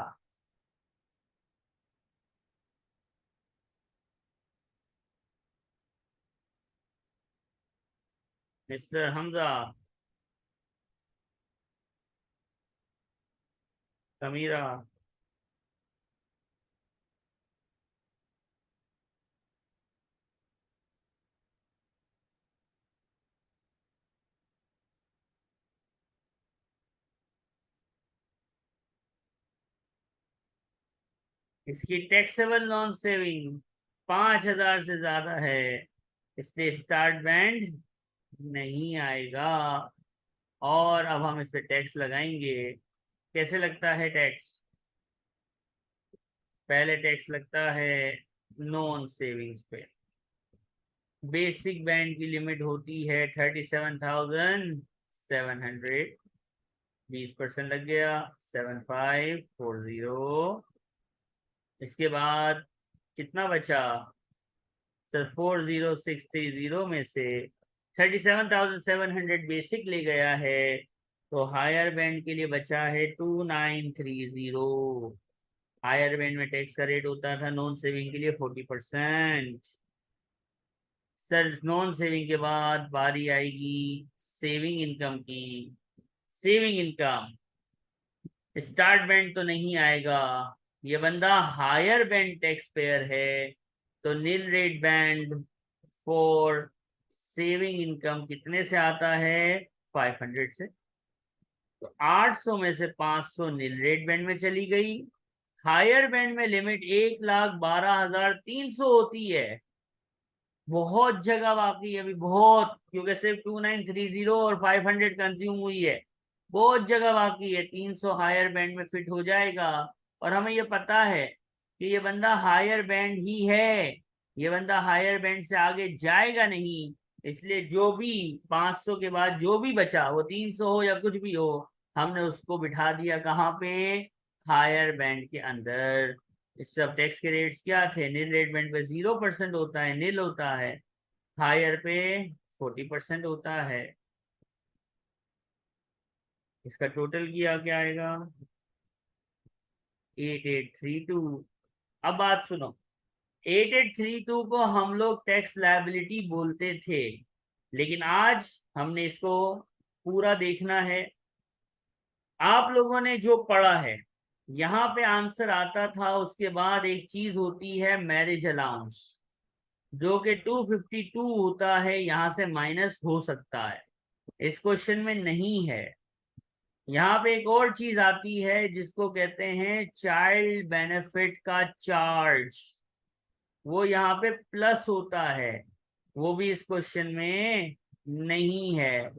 मिस्टर हमजा, समीरा, इसकी टैक्सेबल नॉन सेविंग 5,000 से ज्यादा है, इसलिए स्टार्ट बैंड नहीं आएगा। और अब हम इस पे टैक्स लगाएंगे। कैसे लगता है टैक्स? पहले टैक्स लगता है नॉन सेविंग्स पे। बेसिक बैंड की लिमिट होती है 37,700। 20% लग गया, 7540। इसके बाद कितना बचा सर? 40630 में से 37,700 बेसिक ले गया है, तो हायर बैंड के लिए बचा है 2930। हायर बैंड में टैक्स का रेट होता था नॉन सेविंग के लिए 40%। सर नॉन सेविंग के बाद बारी आएगी सेविंग इनकम की। सेविंग इनकम स्टार्ट बैंड तो नहीं आएगा, ये बंदा हायर बैंड टैक्स पेयर है, तो nil rate band for saving income कितने से आता है? 500 से। तो 800 में से 500 नील रेट बैंड में चली गई। हायर बैंड में लिमिट 1,12,300 होती है। बहुत जगह बाकी है अभी, बहुत, क्योंकि सिर्फ 2930 और 500 कंज्यूम हुई है। बहुत जगह बाकी है, 300 हायर बैंड में फिट हो जाएगा। और हमें ये पता है कि ये बंदा हायर बैंड ही है, ये बंदा हायर बैंड से आगे जाएगा नहीं। इसलिए जो भी 500 के बाद जो भी बचा, वो 300 हो या कुछ भी हो, हमने उसको बिठा दिया कहाँ पे? हायर बैंड के अंदर। इससे अब टैक्स के रेट्स क्या थे? नील रेट बैंड पे 0% होता है, नील होता है। हायर पे 40% होता है। इसका टोटल किया क्या आएगा? 8832। अब बात सुनो, 8832 को हम लोग टैक्स लायबिलिटी बोलते थे, लेकिन आज हमने इसको पूरा देखना है। आप लोगों ने जो पढ़ा है, यहाँ पे आंसर आता था, उसके बाद एक चीज होती है मैरिज अलाउंस, जो कि 252 होता है, यहाँ से माइनस हो सकता है, इस क्वेश्चन में नहीं है। यहाँ पे एक और चीज आती है जिसको कहते हैं चाइल्ड बेनिफिट का चार्ज, वो यहाँ पे प्लस होता है, वो भी इस क्वेश्चन में नहीं है।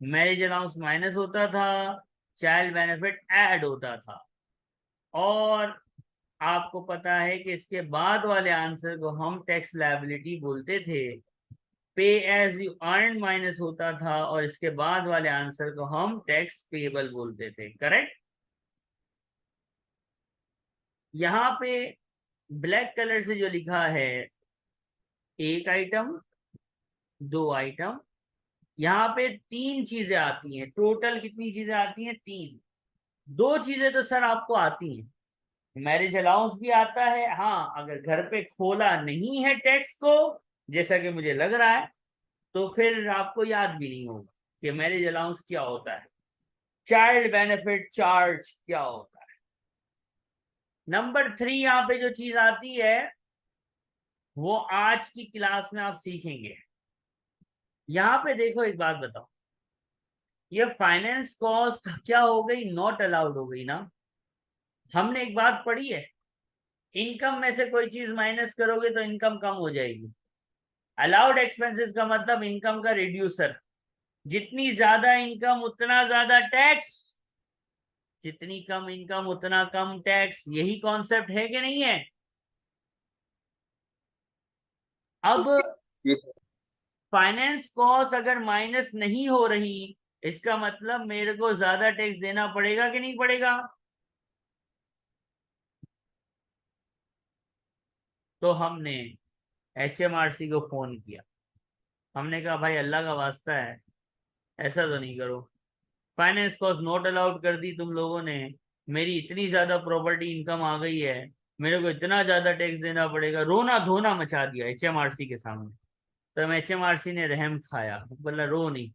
मैरिज अलाउंस माइनस होता था, चाइल्ड बेनिफिट ऐड होता था। और आपको पता है कि इसके बाद वाले आंसर को हम टैक्स लायबिलिटी बोलते थे। पे एज यू अर्न माइनस होता था, और इसके बाद वाले आंसर को हम टैक्स पेबल बोलते थे। करेक्ट? यहाँ पे ब्लैक कलर से जो लिखा है, एक आइटम, दो आइटम, यहाँ पे तीन चीजें आती हैं। टोटल कितनी चीजें आती हैं? तीन। दो चीजें तो सर आपको आती हैं, मैरिज अलाउंस भी आता है। हाँ, अगर घर पे खोला नहीं है टैक्स को, जैसा कि मुझे लग रहा है, तो फिर आपको याद भी नहीं होगा कि मैरिज अलाउंस क्या होता है, चाइल्ड बेनिफिट चार्ज क्या होता है। नंबर 3 यहाँ पे जो चीज आती है, वो आज की क्लास में आप सीखेंगे। यहाँ पे देखो, एक बात बताओ, ये फाइनेंस कॉस्ट क्या हो गई? नॉट अलाउड हो गई ना। हमने एक बात पढ़ी है, इनकम में से कोई चीज माइनस करोगे तो इनकम कम हो जाएगी। अलाउड एक्सपेंसेस का मतलब इनकम का रिड्यूसर। जितनी ज्यादा इनकम उतना ज्यादा टैक्स, जितनी कम इनकम उतना कम टैक्स। यही कॉन्सेप्ट है कि नहीं है? अब जी सर। फाइनेंस कॉस्ट अगर माइनस नहीं हो रही, इसका मतलब मेरे को ज्यादा टैक्स देना पड़ेगा कि नहीं पड़ेगा? तो हमने HMRC को फोन किया, हमने कहा भाई अल्लाह का वास्ता है, ऐसा तो नहीं करो, फाइनेंस कॉस्ट नॉट अलाउड कर दी तुम लोगों ने, मेरी इतनी ज्यादा प्रॉपर्टी इनकम आ गई है, मेरे को इतना ज्यादा टैक्स देना पड़ेगा। रोना धोना मचा दिया HMRC के सामने। तो HMRC ने रहम खाया, बोला रो नहीं,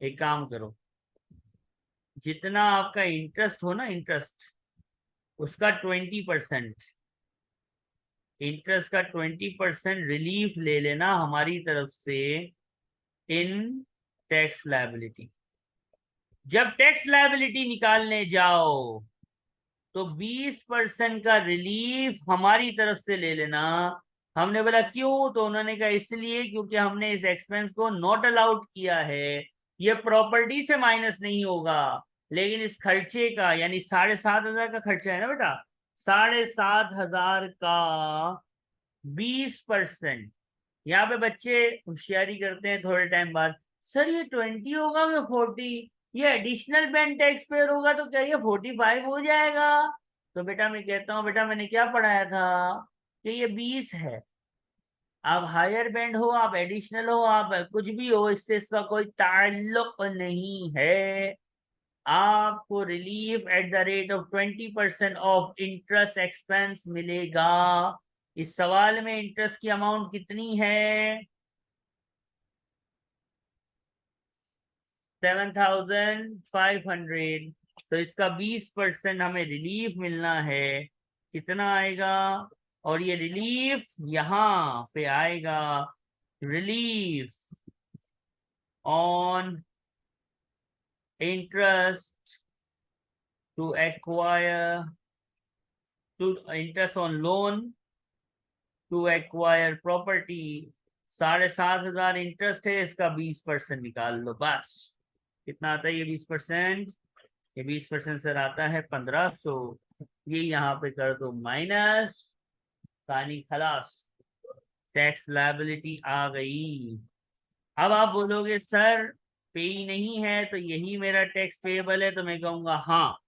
एक काम करो, जितना आपका इंटरेस्ट हो ना, इंटरेस्ट, उसका 20%, इंटरेस्ट का 20% रिलीफ ले लेना हमारी तरफ से इन टैक्स लायबिलिटी। जब टैक्स लायबिलिटी निकालने जाओ, तो 20% का रिलीफ हमारी तरफ से ले लेना। हमने बोला क्यों, तो उन्होंने कहा इसलिए क्योंकि हमने इस एक्सपेंस को नॉट अलाउड किया है, ये प्रॉपर्टी से माइनस नहीं होगा, लेकिन इस खर्चे का, यानी 7,500 का खर्चा है ना बेटा, 7,500 का 20%। यहाँ पे बच्चे होशियारी करते हैं थोड़े टाइम बाद, सर ये 20 होगा या 40, ये एडिशनल बैंक टैक्स पेयर होगा तो क्या ये 45 हो जाएगा? तो बेटा मैं कहता हूँ, बेटा मैंने क्या पढ़ाया था कि ये 20 है। आप हायर बैंड हो, आप एडिशनल हो, आप कुछ भी हो, इससे इसका कोई ताल्लुक नहीं है। आपको relief at the rate of 20% of interest expense मिलेगा। इस सवाल में इंटरेस्ट की अमाउंट कितनी है? 7,500। तो इसका 20% हमें रिलीफ मिलना है, कितना आएगा? और ये रिलीफ यहाँ पे आएगा, relief on interest to acquire, to interest on loan to acquire property. 7,500 interest है, इसका 20% निकाल लो बस। कितना आता है ये 20%? ये 20% सर आता है 1,500। ये यहाँ पे कर दो माइनस, कहानी खलास, टैक्स लायबिलिटी आ गई। अब आप बोलोगे सर पे ही नहीं है तो यही मेरा टैक्स पेएबल है, तो मैं कहूंगा हाँ।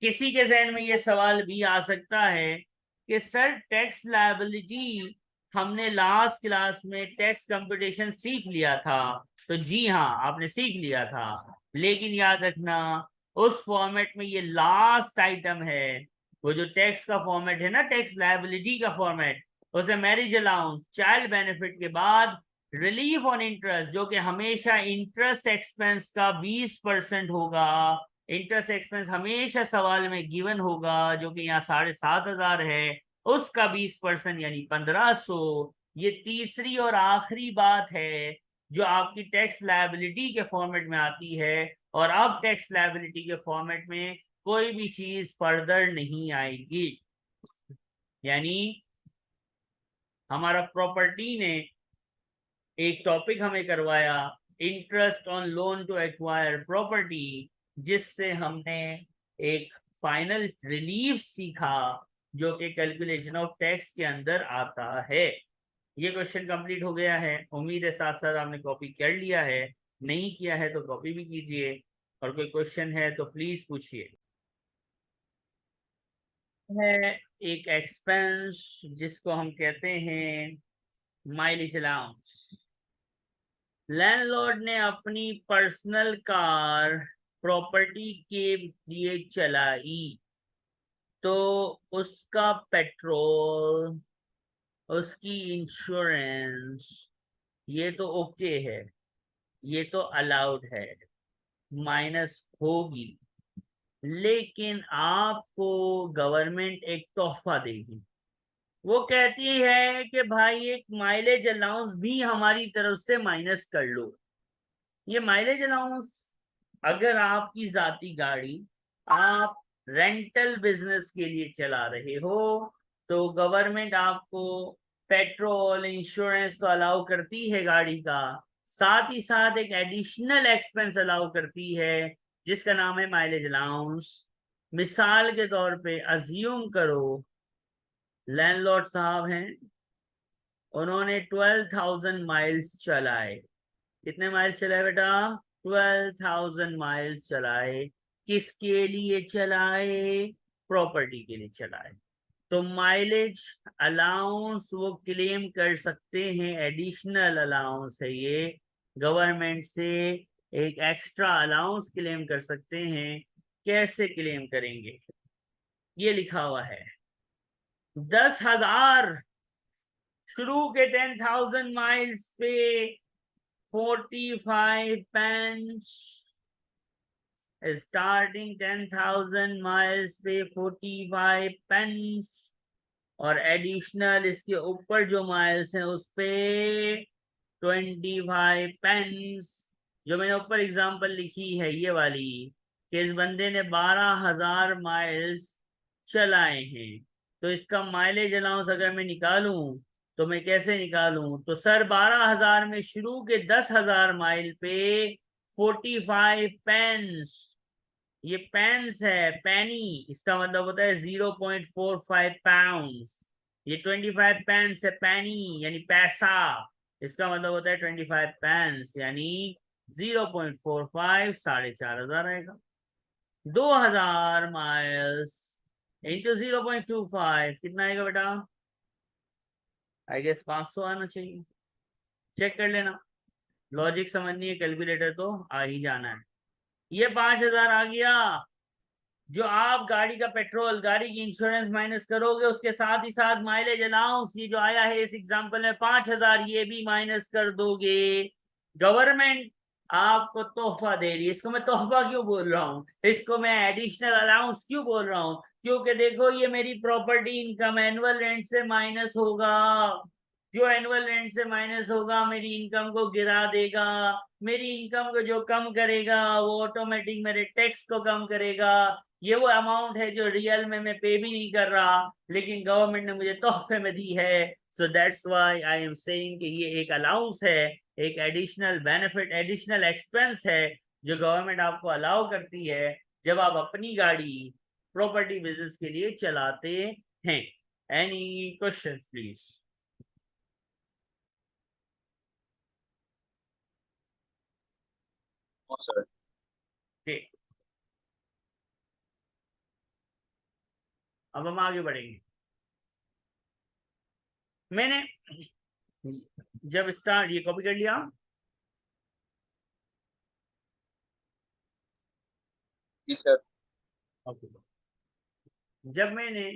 किसी के जहन में ये सवाल भी आ सकता है कि सर टैक्स लायबिलिटी हमने लास्ट क्लास में टैक्स कंप्यूटेशन सीख लिया था। तो जी हाँ, आपने सीख लिया था, लेकिन याद रखना उस फॉर्मेट में ये लास्ट आइटम है। वो जो टैक्स का फॉर्मेट है ना, टैक्स लायबिलिटी का फॉर्मेट, उसे मैरिज अलाउंस, चाइल्ड बेनिफिट के बाद रिलीफ ऑन इंटरेस्ट, जो कि हमेशा इंटरेस्ट एक्सपेंस का 20% होगा। इंटरेस्ट एक्सपेंस हमेशा सवाल में गिवन होगा, जो कि यहाँ 7,500 है, उसका 20% यानी 1,500। ये तीसरी और आखिरी बात है जो आपकी टैक्स लायबिलिटी के फॉर्मेट में आती है। और अब टैक्स लायबिलिटी के फॉर्मेट में कोई भी चीज फर्दर नहीं आएगी। यानी हमारा प्रॉपर्टी ने एक टॉपिक हमें करवाया, interest on loan to acquire property, जिससे हमने एक फाइनल रिलीफ सीखा जो कि कैलकुलेशन ऑफ टैक्स के अंदर आता है। ये क्वेश्चन कंप्लीट हो गया है, उम्मीद है साथ साथ आपने कॉपी कर लिया है। नहीं किया है तो कॉपी भी कीजिए, और कोई क्वेश्चन है तो प्लीज पूछिए। है एक एक्सपेंस जिसको हम कहते हैं माइलेज अलाउंस। लैंडलॉर्ड ने अपनी पर्सनल कार प्रॉपर्टी के लिए चलाई, तो उसका पेट्रोल, उसकी इंश्योरेंस, ये तो ओके है, ये तो अलाउड है, माइनस होगी। लेकिन आपको गवर्नमेंट एक तोहफा देगी। वो कहती है कि भाई एक माइलेज अलाउंस भी हमारी तरफ से माइनस कर लो। ये माइलेज अलाउंस, अगर आपकी जाती गाड़ी आप रेंटल बिजनेस के लिए चला रहे हो, तो गवर्नमेंट आपको पेट्रोल, इंश्योरेंस तो अलाउ करती है गाड़ी का, साथ ही साथ एक एडिशनल एक्सपेंस अलाउ करती है जिसका नाम है माइलेज अलाउंस। मिसाल के तौर पे अज्यूम करो लैंडलॉर्ड साहब हैं, उन्होंने 12,000 माइल्स चलाए। कितने माइल्स चलाए बेटा? 12,000 माइल्स चलाए। किसके लिए चलाए? प्रॉपर्टी के लिए चलाए। तो माइलेज अलाउंस वो क्लेम कर सकते हैं, एडिशनल अलाउंस है ये, गवर्नमेंट से एक एक्स्ट्रा अलाउंस क्लेम कर सकते हैं। कैसे क्लेम करेंगे? ये लिखा हुआ है, 10,000 शुरू के 10,000 माइल्स पे 45 पेंस, स्टार्टिंग 10,000 माइल्स पे 45 पेंस, और एडिशनल इसके ऊपर जो माइल्स हैं उस पे 25 पेंस। जो मैंने ऊपर एग्जांपल लिखी है ये वाली, कि इस बंदे ने 12,000 माइल्स चलाए हैं। तो इसका माइलेज अलाउंस अगर मैं निकालूं तो मैं कैसे निकालूं? तो सर 12,000 में शुरू के 10,000 माइल पे 45 पेंस, ये पेंस है, पेनी, इसका मतलब होता है 0.45 पाउंड। ये 25 पेंस है, पेनी यानी पैसा, इसका मतलब होता है 25 पेंस यानी 0.45, 4,500 आएगा। 2,000 माइल्स इंटू 0.25 कितना आएगा बेटा? आई गेस 500 आना चाहिए। चेक कर लेना, लॉजिक समझनी है, कैलकुलेटर तो आ ही जाना है। ये 5,000 आ गया। जो आप गाड़ी का पेट्रोल, गाड़ी की इंश्योरेंस माइनस करोगे, उसके साथ ही साथ माइलेज अलाउंस, ये जो आया है इस एग्जांपल में 5,000, ये भी माइनस कर दोगे। गवर्नमेंट आपको तोहफा दे रही है। इसको मैं तोहफा क्यों बोल रहा हूँ, इसको मैं एडिशनल अलाउंस क्यों बोल रहा हूँ? क्योंकि देखो ये मेरी प्रॉपर्टी इनकम एनुअल रेंट से माइनस होगा। जो एनुअल रेंट से माइनस होगा मेरी इनकम को गिरा देगा। मेरी इनकम को जो कम करेगा वो ऑटोमेटिक मेरे टैक्स को कम करेगा। ये वो अमाउंट है जो रियल में मैं पे भी नहीं कर रहा, लेकिन गवर्नमेंट ने मुझे तोहफे में दी है। So that's why I am saying कि ये एक अलाउंस है, एक एडिशनल बेनिफिट, एडिशनल एक्सपेंस है जो गवर्नमेंट आपको अलाउ करती है जब आप अपनी गाड़ी प्रॉपर्टी बिजनेस के लिए चलाते हैं। Any questions please? सर। ठीक, अब हम आगे बढ़ेंगे। मैंने जब स्टार्ट, ये कॉपी कर लिया। जी सर। ओके, जब मैंने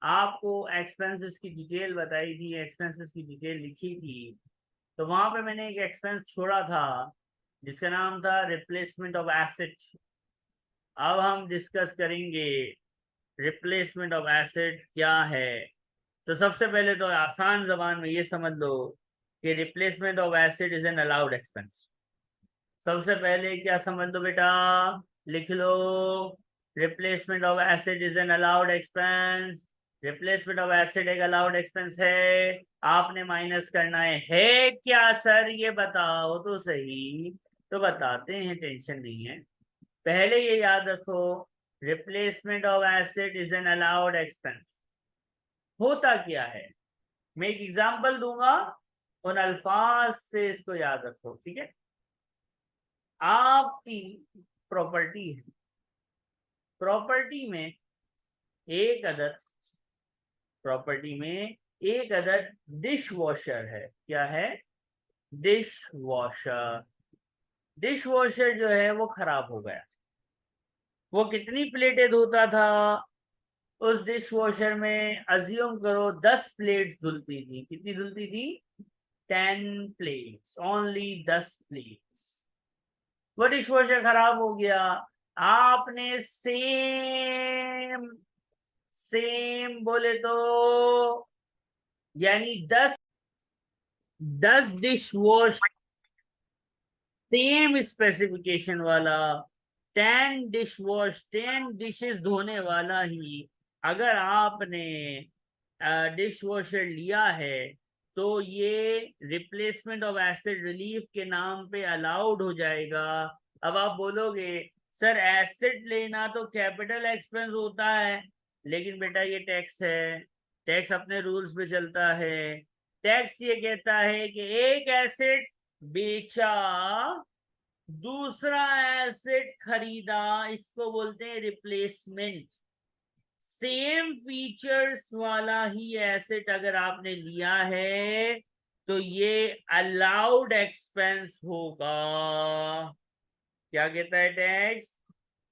आपको एक्सपेंसेस की डिटेल बताई थी, एक्सपेंसेस की डिटेल लिखी थी, तो वहां पे मैंने एक एक्सपेंस छोड़ा था जिसका नाम था रिप्लेसमेंट ऑफ एसेट। अब हम डिस्कस करेंगे रिप्लेसमेंट ऑफ एसेट क्या है। तो सबसे पहले तो आसान जबान में ये समझ लो कि replacement of asset is an allowed expense. सबसे पहले क्या समझ लो बेटा, लिख लो, replacement of asset is an allowed expense. Replacement of asset एक अलाउड एक्सपेंस है। आपने माइनस करना है क्या सर, ये बताओ तो सही। तो बताते हैं, टेंशन नहीं है। पहले ये याद रखो, replacement of asset is an allowed expense. होता क्या है, मैं एक एग्जांपल दूंगा, उन अल्फाज से इसको याद रखो, ठीक है? आपकी प्रॉपर्टी है, प्रॉपर्टी में एक अदद, प्रॉपर्टी में एक अदद डिश वॉशर है। क्या है? Dish washer. डिश वॉशर जो है वो खराब हो गया। वो कितनी प्लेटें धोता था? उस डिश वॉशर में अज्यूम करो 10 प्लेट्स धुलती थी। कितनी धुलती थी? 10 प्लेट्स, ओनली 10 प्लेट्स। वो डिश वॉशर खराब हो गया। आपने सेम सेम बोले तो यानी 10 डिश वॉश, सेम स्पेसिफिकेशन वाला, 10 डिश वॉश, 10 डिशेस धोने वाला ही अगर आपने डिश वॉशर लिया है तो ये रिप्लेसमेंट ऑफ एसिड रिलीफ के नाम पे अलाउड हो जाएगा। अब आप बोलोगे सर एसिड लेना तो कैपिटल एक्सपेंस होता है, लेकिन बेटा ये टैक्स है, टैक्स अपने रूल्स पे चलता है। टैक्स ये कहता है कि एक एसिड बेचा, दूसरा एसेट खरीदा, इसको बोलते हैं रिप्लेसमेंट। सेम फीचर्स वाला ही एसेट अगर आपने लिया है तो ये अलाउड एक्सपेंस होगा। क्या कहता है टैक्स?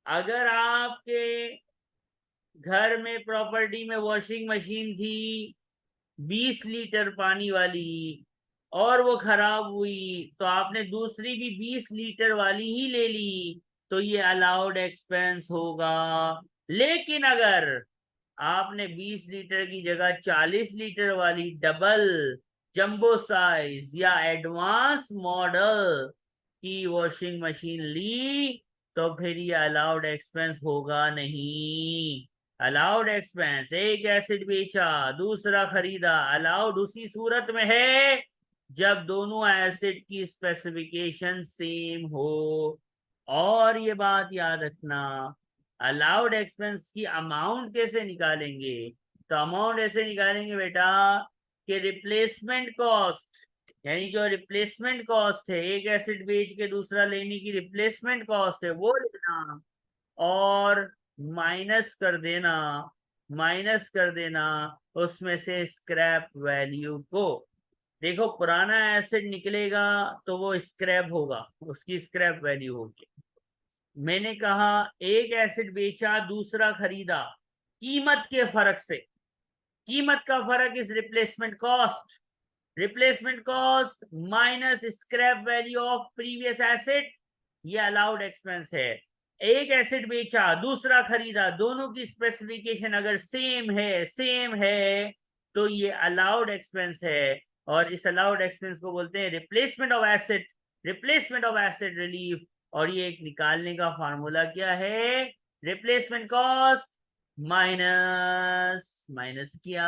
अगर आपके घर में प्रॉपर्टी में वॉशिंग मशीन थी 20 लीटर पानी वाली और वो खराब हुई, तो आपने दूसरी भी 20 लीटर वाली ही ले ली, तो ये अलाउड एक्सपेंस होगा। लेकिन अगर आपने 20 लीटर की जगह 40 लीटर वाली डबल, जंबो साइज या एडवांस मॉडल की वॉशिंग मशीन ली, तो फिर ये अलाउड एक्सपेंस होगा नहीं। अलाउड एक्सपेंस, एक एसेट बेचा दूसरा खरीदा, अलाउड उसी सूरत में है जब दोनों एसेट की स्पेसिफिकेशन सेम हो। और ये बात याद रखना, अलाउड एक्सपेंस की अमाउंट कैसे निकालेंगे? तो अमाउंट ऐसे निकालेंगे बेटा कि रिप्लेसमेंट कॉस्ट, यानी जो रिप्लेसमेंट कॉस्ट है, एक एसेट बेच के दूसरा लेने की रिप्लेसमेंट कॉस्ट है वो लेना, और माइनस कर देना, माइनस कर देना उसमें से स्क्रैप वैल्यू को। देखो पुराना एसेट निकलेगा तो वो स्क्रैप होगा, उसकी स्क्रैप वैल्यू होगी। मैंने कहा एक एसेट बेचा दूसरा खरीदा, कीमत के फर्क से, कीमत का फर्क is replacement cost, replacement cost minus scrap value of previous asset, ये अलाउड एक्सपेंस है। एक एसेट बेचा दूसरा खरीदा, दोनों की स्पेसिफिकेशन अगर सेम है तो ये अलाउड एक्सपेंस है, और इस अलाउड एक्सपेंस को बोलते हैं replacement of asset, replacement of asset relief. और ये एक निकालने का फॉर्मूला क्या है? रिप्लेसमेंट कॉस्ट माइनस, माइनस किया,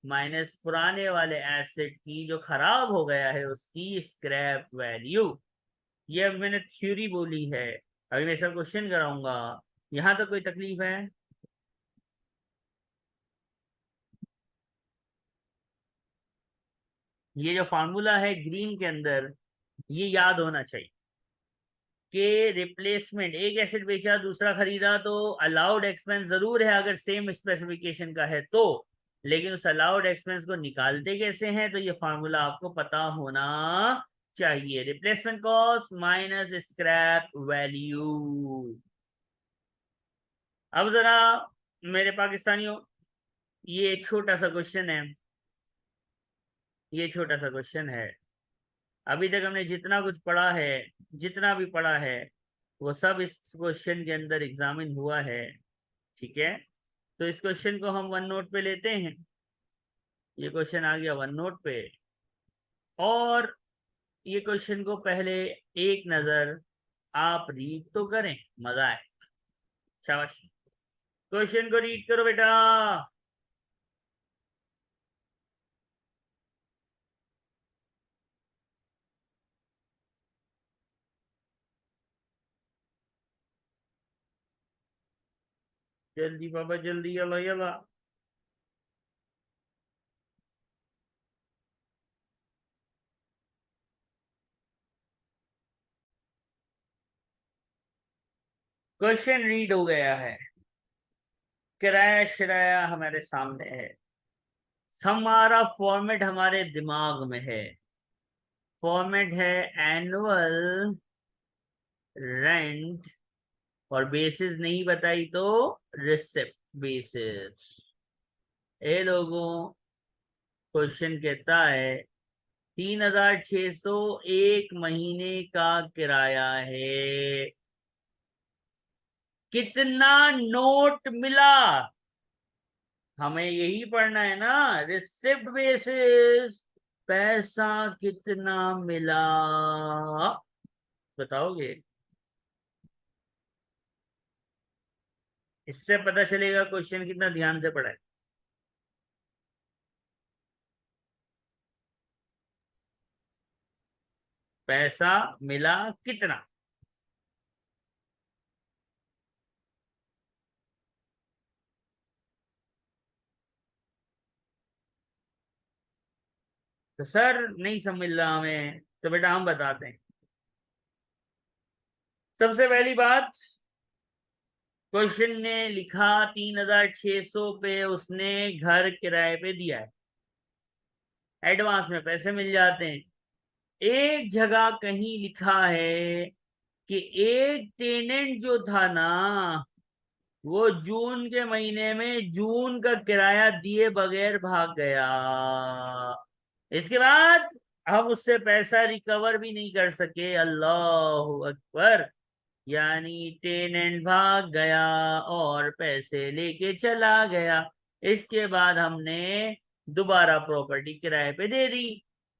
माइनस पुराने वाले एसेट की जो खराब हो गया है उसकी स्क्रैप वैल्यू। ये अब मैंने थ्योरी बोली है, अभी मैं इसका क्वेश्चन कराऊंगा। यहां तक कोई तकलीफ है? ये जो फार्मूला है ग्रीन के अंदर, ये याद होना चाहिए कि रिप्लेसमेंट, एक एसेट बेचा दूसरा खरीदा तो अलाउड एक्सपेंस जरूर है अगर सेम स्पेसिफिकेशन का है तो, लेकिन उस अलाउड एक्सपेंस को निकालते कैसे हैं, तो ये फार्मूला आपको पता होना चाहिए। Replacement cost minus scrap value. अब जरा मेरे पाकिस्तानियों, ये छोटा सा क्वेश्चन है, ये छोटा सा क्वेश्चन है। अभी तक हमने जितना कुछ पढ़ा है, जितना भी पढ़ा है, वो सब इस क्वेश्चन के अंदर एग्जामिन हुआ है। ठीक है, तो इस क्वेश्चन को हम वन नोट पे लेते हैं। ये क्वेश्चन आ गया वन नोट पे, और ये क्वेश्चन को पहले एक नजर आप रीड तो करें, मजा आए। शाबाश, क्वेश्चन को रीड करो बेटा। जल्दी बाबा जल्दी, यला यला। क्वेश्चन रीड हो गया है, किराया शिराया हमारे सामने है, हमारा फॉर्मेट हमारे दिमाग में है। फॉर्मेट है एनुअल रेंट, और बेसिस नहीं बताई तो रिसिप्ट बेसिस। ए लोगों, क्वेश्चन कहता है 3600 एक महीने का किराया है, कितना नोट मिला? हमें यही पढ़ना है ना, रिसिप्ट बेसिस, पैसा कितना मिला, बताओगे? इससे पता चलेगा क्वेश्चन कितना ध्यान से पढ़ा है। पैसा मिला कितना? तो सर नहीं समझ रहा हमें, तो बेटा हम बताते हैं। सबसे पहली बात, क्वेश्चन ने लिखा 3600 पे उसने घर किराए पे दिया है, एडवांस में पैसे मिल जाते हैं। एक जगह कहीं लिखा है कि एक टेनेंट जो था ना, वो जून के महीने में जून का किराया दिए बगैर भाग गया। इसके बाद हम उससे पैसा रिकवर भी नहीं कर सके। अल्लाह अकबर। यानी टेनेंट भाग गया और पैसे लेके चला गया। इसके बाद हमने दोबारा प्रॉपर्टी किराए पे दे दी।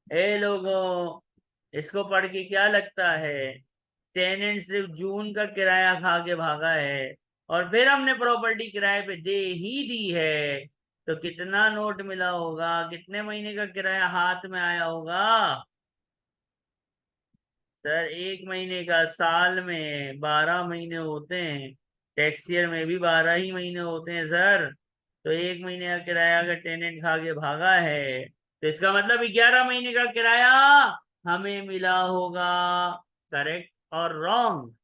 ए लोगों, इसको पढ़ के क्या लगता है? टेनेंट सिर्फ जून का किराया खा के भागा है, और फिर हमने प्रॉपर्टी किराए पे दे ही दी है, तो कितना नोट मिला होगा, कितने महीने का किराया हाथ में आया होगा? सर 1 महीने का, साल में 12 महीने होते हैं, टैक्स ईयर में भी 12 ही महीने होते हैं सर। तो 1 महीने का किराया अगर टेनेंट खा के भागा है, तो इसका मतलब 11 महीने का किराया हमें मिला होगा। करेक्ट और रॉन्ग?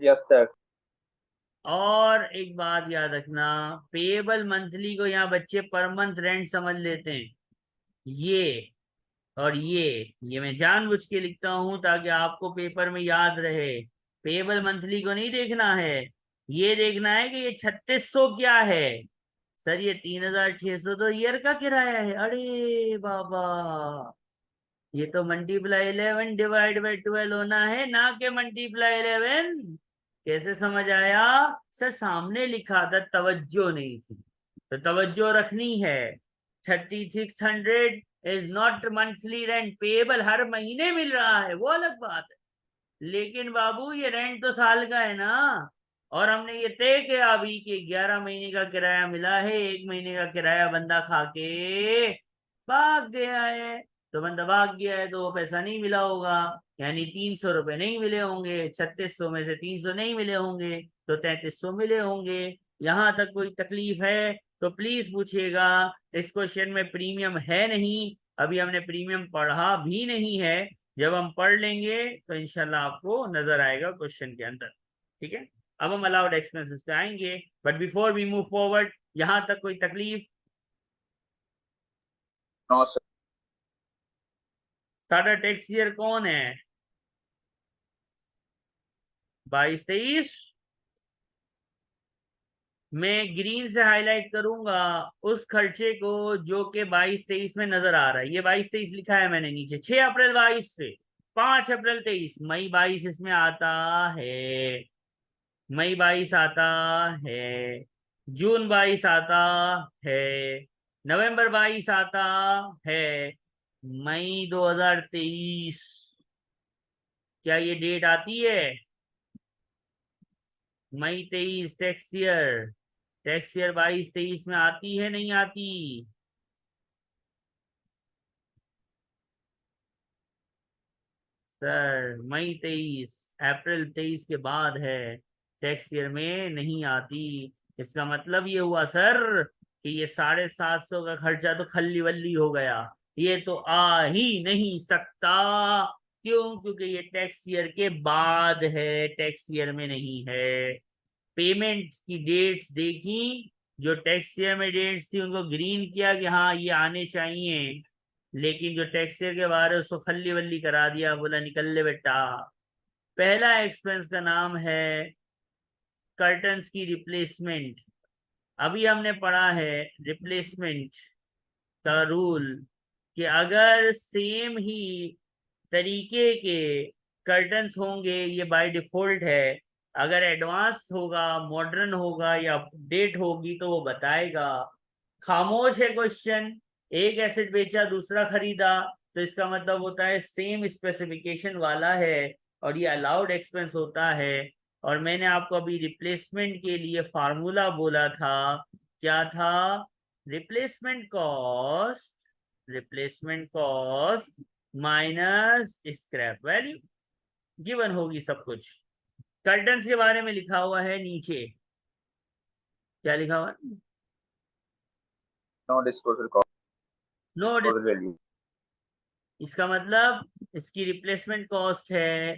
Yes sir. और एक बात याद रखना, पेएबल मंथली को यहाँ बच्चे पर मंथ रेंट समझ लेते हैं। ये और ये मैं जानबूझ के लिखता हूं ताकि आपको पेपर में याद रहे। पेएबल मंथली को नहीं देखना है, ये देखना है कि ये 3600 क्या है। सर ये 3600 तो ईयर का किराया है। अरे बाबा, ये तो मल्टीप्लाई 11 डिवाइड बाई 12 होना है, ना कि मल्टीप्लाई 11। कैसे समझ आया? सर सामने लिखा था, तवज्जो नहीं थी, तो तवज्जो रखनी है। 3600 is not monthly rent, payable हर महीने मिल रहा है, वो अलग बात है। लेकिन बाबू ये रेंट तो साल का है ना, और हमने ये तय किया अभी कि 11 महीने का किराया मिला है, 1 महीने का किराया बंदा खा के भाग गया है। तो बंदा भाग गया है तो वो पैसा नहीं मिला होगा, यानी 300 रुपये नहीं मिले होंगे, 3600 में से 300 नहीं मिले होंगे, तो 3300 मिले होंगे। यहाँ तक कोई तकलीफ है तो प्लीज पूछिएगा। इस क्वेश्चन में प्रीमियम है नहीं, अभी हमने प्रीमियम पढ़ा भी नहीं है। जब हम पढ़ लेंगे तो इंशाल्लाह आपको नजर आएगा क्वेश्चन के अंदर। ठीक है, अब हम अलाउड एक्सपेंसेस पे आएंगे, but before we move forward, यहां तक कोई तकलीफ? No sir. सारा टैक्स ईयर कौन है? 22-23। मैं ग्रीन से हाईलाइट करूंगा उस खर्चे को जो कि 22-23 में नजर आ रहा है। ये 22-23 लिखा है मैंने नीचे, 6 अप्रैल 22 से 5 अप्रैल 23, मई 22 इसमें आता है, मई 22 आता है, जून 22 आता है, नवंबर 22 आता है, मई 2023, क्या ये डेट आती है? मई 23 टैक्स ईयर, टैक्स ईयर 22-23 में आती है नहीं आती? सर मई 23 अप्रैल 23 के बाद है, टैक्स ईयर में नहीं आती। इसका मतलब ये हुआ सर कि ये 750 का खर्चा तो खल्ली वल्ली हो गया, ये तो आ ही नहीं सकता। क्यों? क्योंकि ये टैक्स ईयर के बाद है, टैक्स ईयर में नहीं है। पेमेंट की डेट्स देखी, जो टैक्स ईयर में डेट्स थी उनको ग्रीन किया कि हाँ ये आने चाहिए, लेकिन जो टैक्स ईयर के बारे उसको खल्ली वल्ली करा दिया, बोला निकल ले बेटा। पहला एक्सपेंस का नाम है कर्टन्स की रिप्लेसमेंट। अभी हमने पढ़ा है रिप्लेसमेंट का रूल कि अगर सेम ही तरीके के कर्टन्स होंगे, ये बाय डिफॉल्ट है, अगर एडवांस होगा, मॉडर्न होगा या अपडेट होगी तो वो बताएगा। खामोश है क्वेश्चन, एक एसेट बेचा दूसरा खरीदा, तो इसका मतलब होता है सेम स्पेसिफिकेशन वाला है और ये अलाउड एक्सपेंस होता है। और मैंने आपको अभी रिप्लेसमेंट के लिए फार्मूला बोला था, क्या था? Replacement cost, replacement cost minus scrap value, given होगी सब कुछ। कर्टन्स के बारे में लिखा हुआ है नीचे, क्या लिखा हुआ है? No disposal cost, no. Disposal value. इसका मतलब इसकी रिप्लेसमेंट कॉस्ट है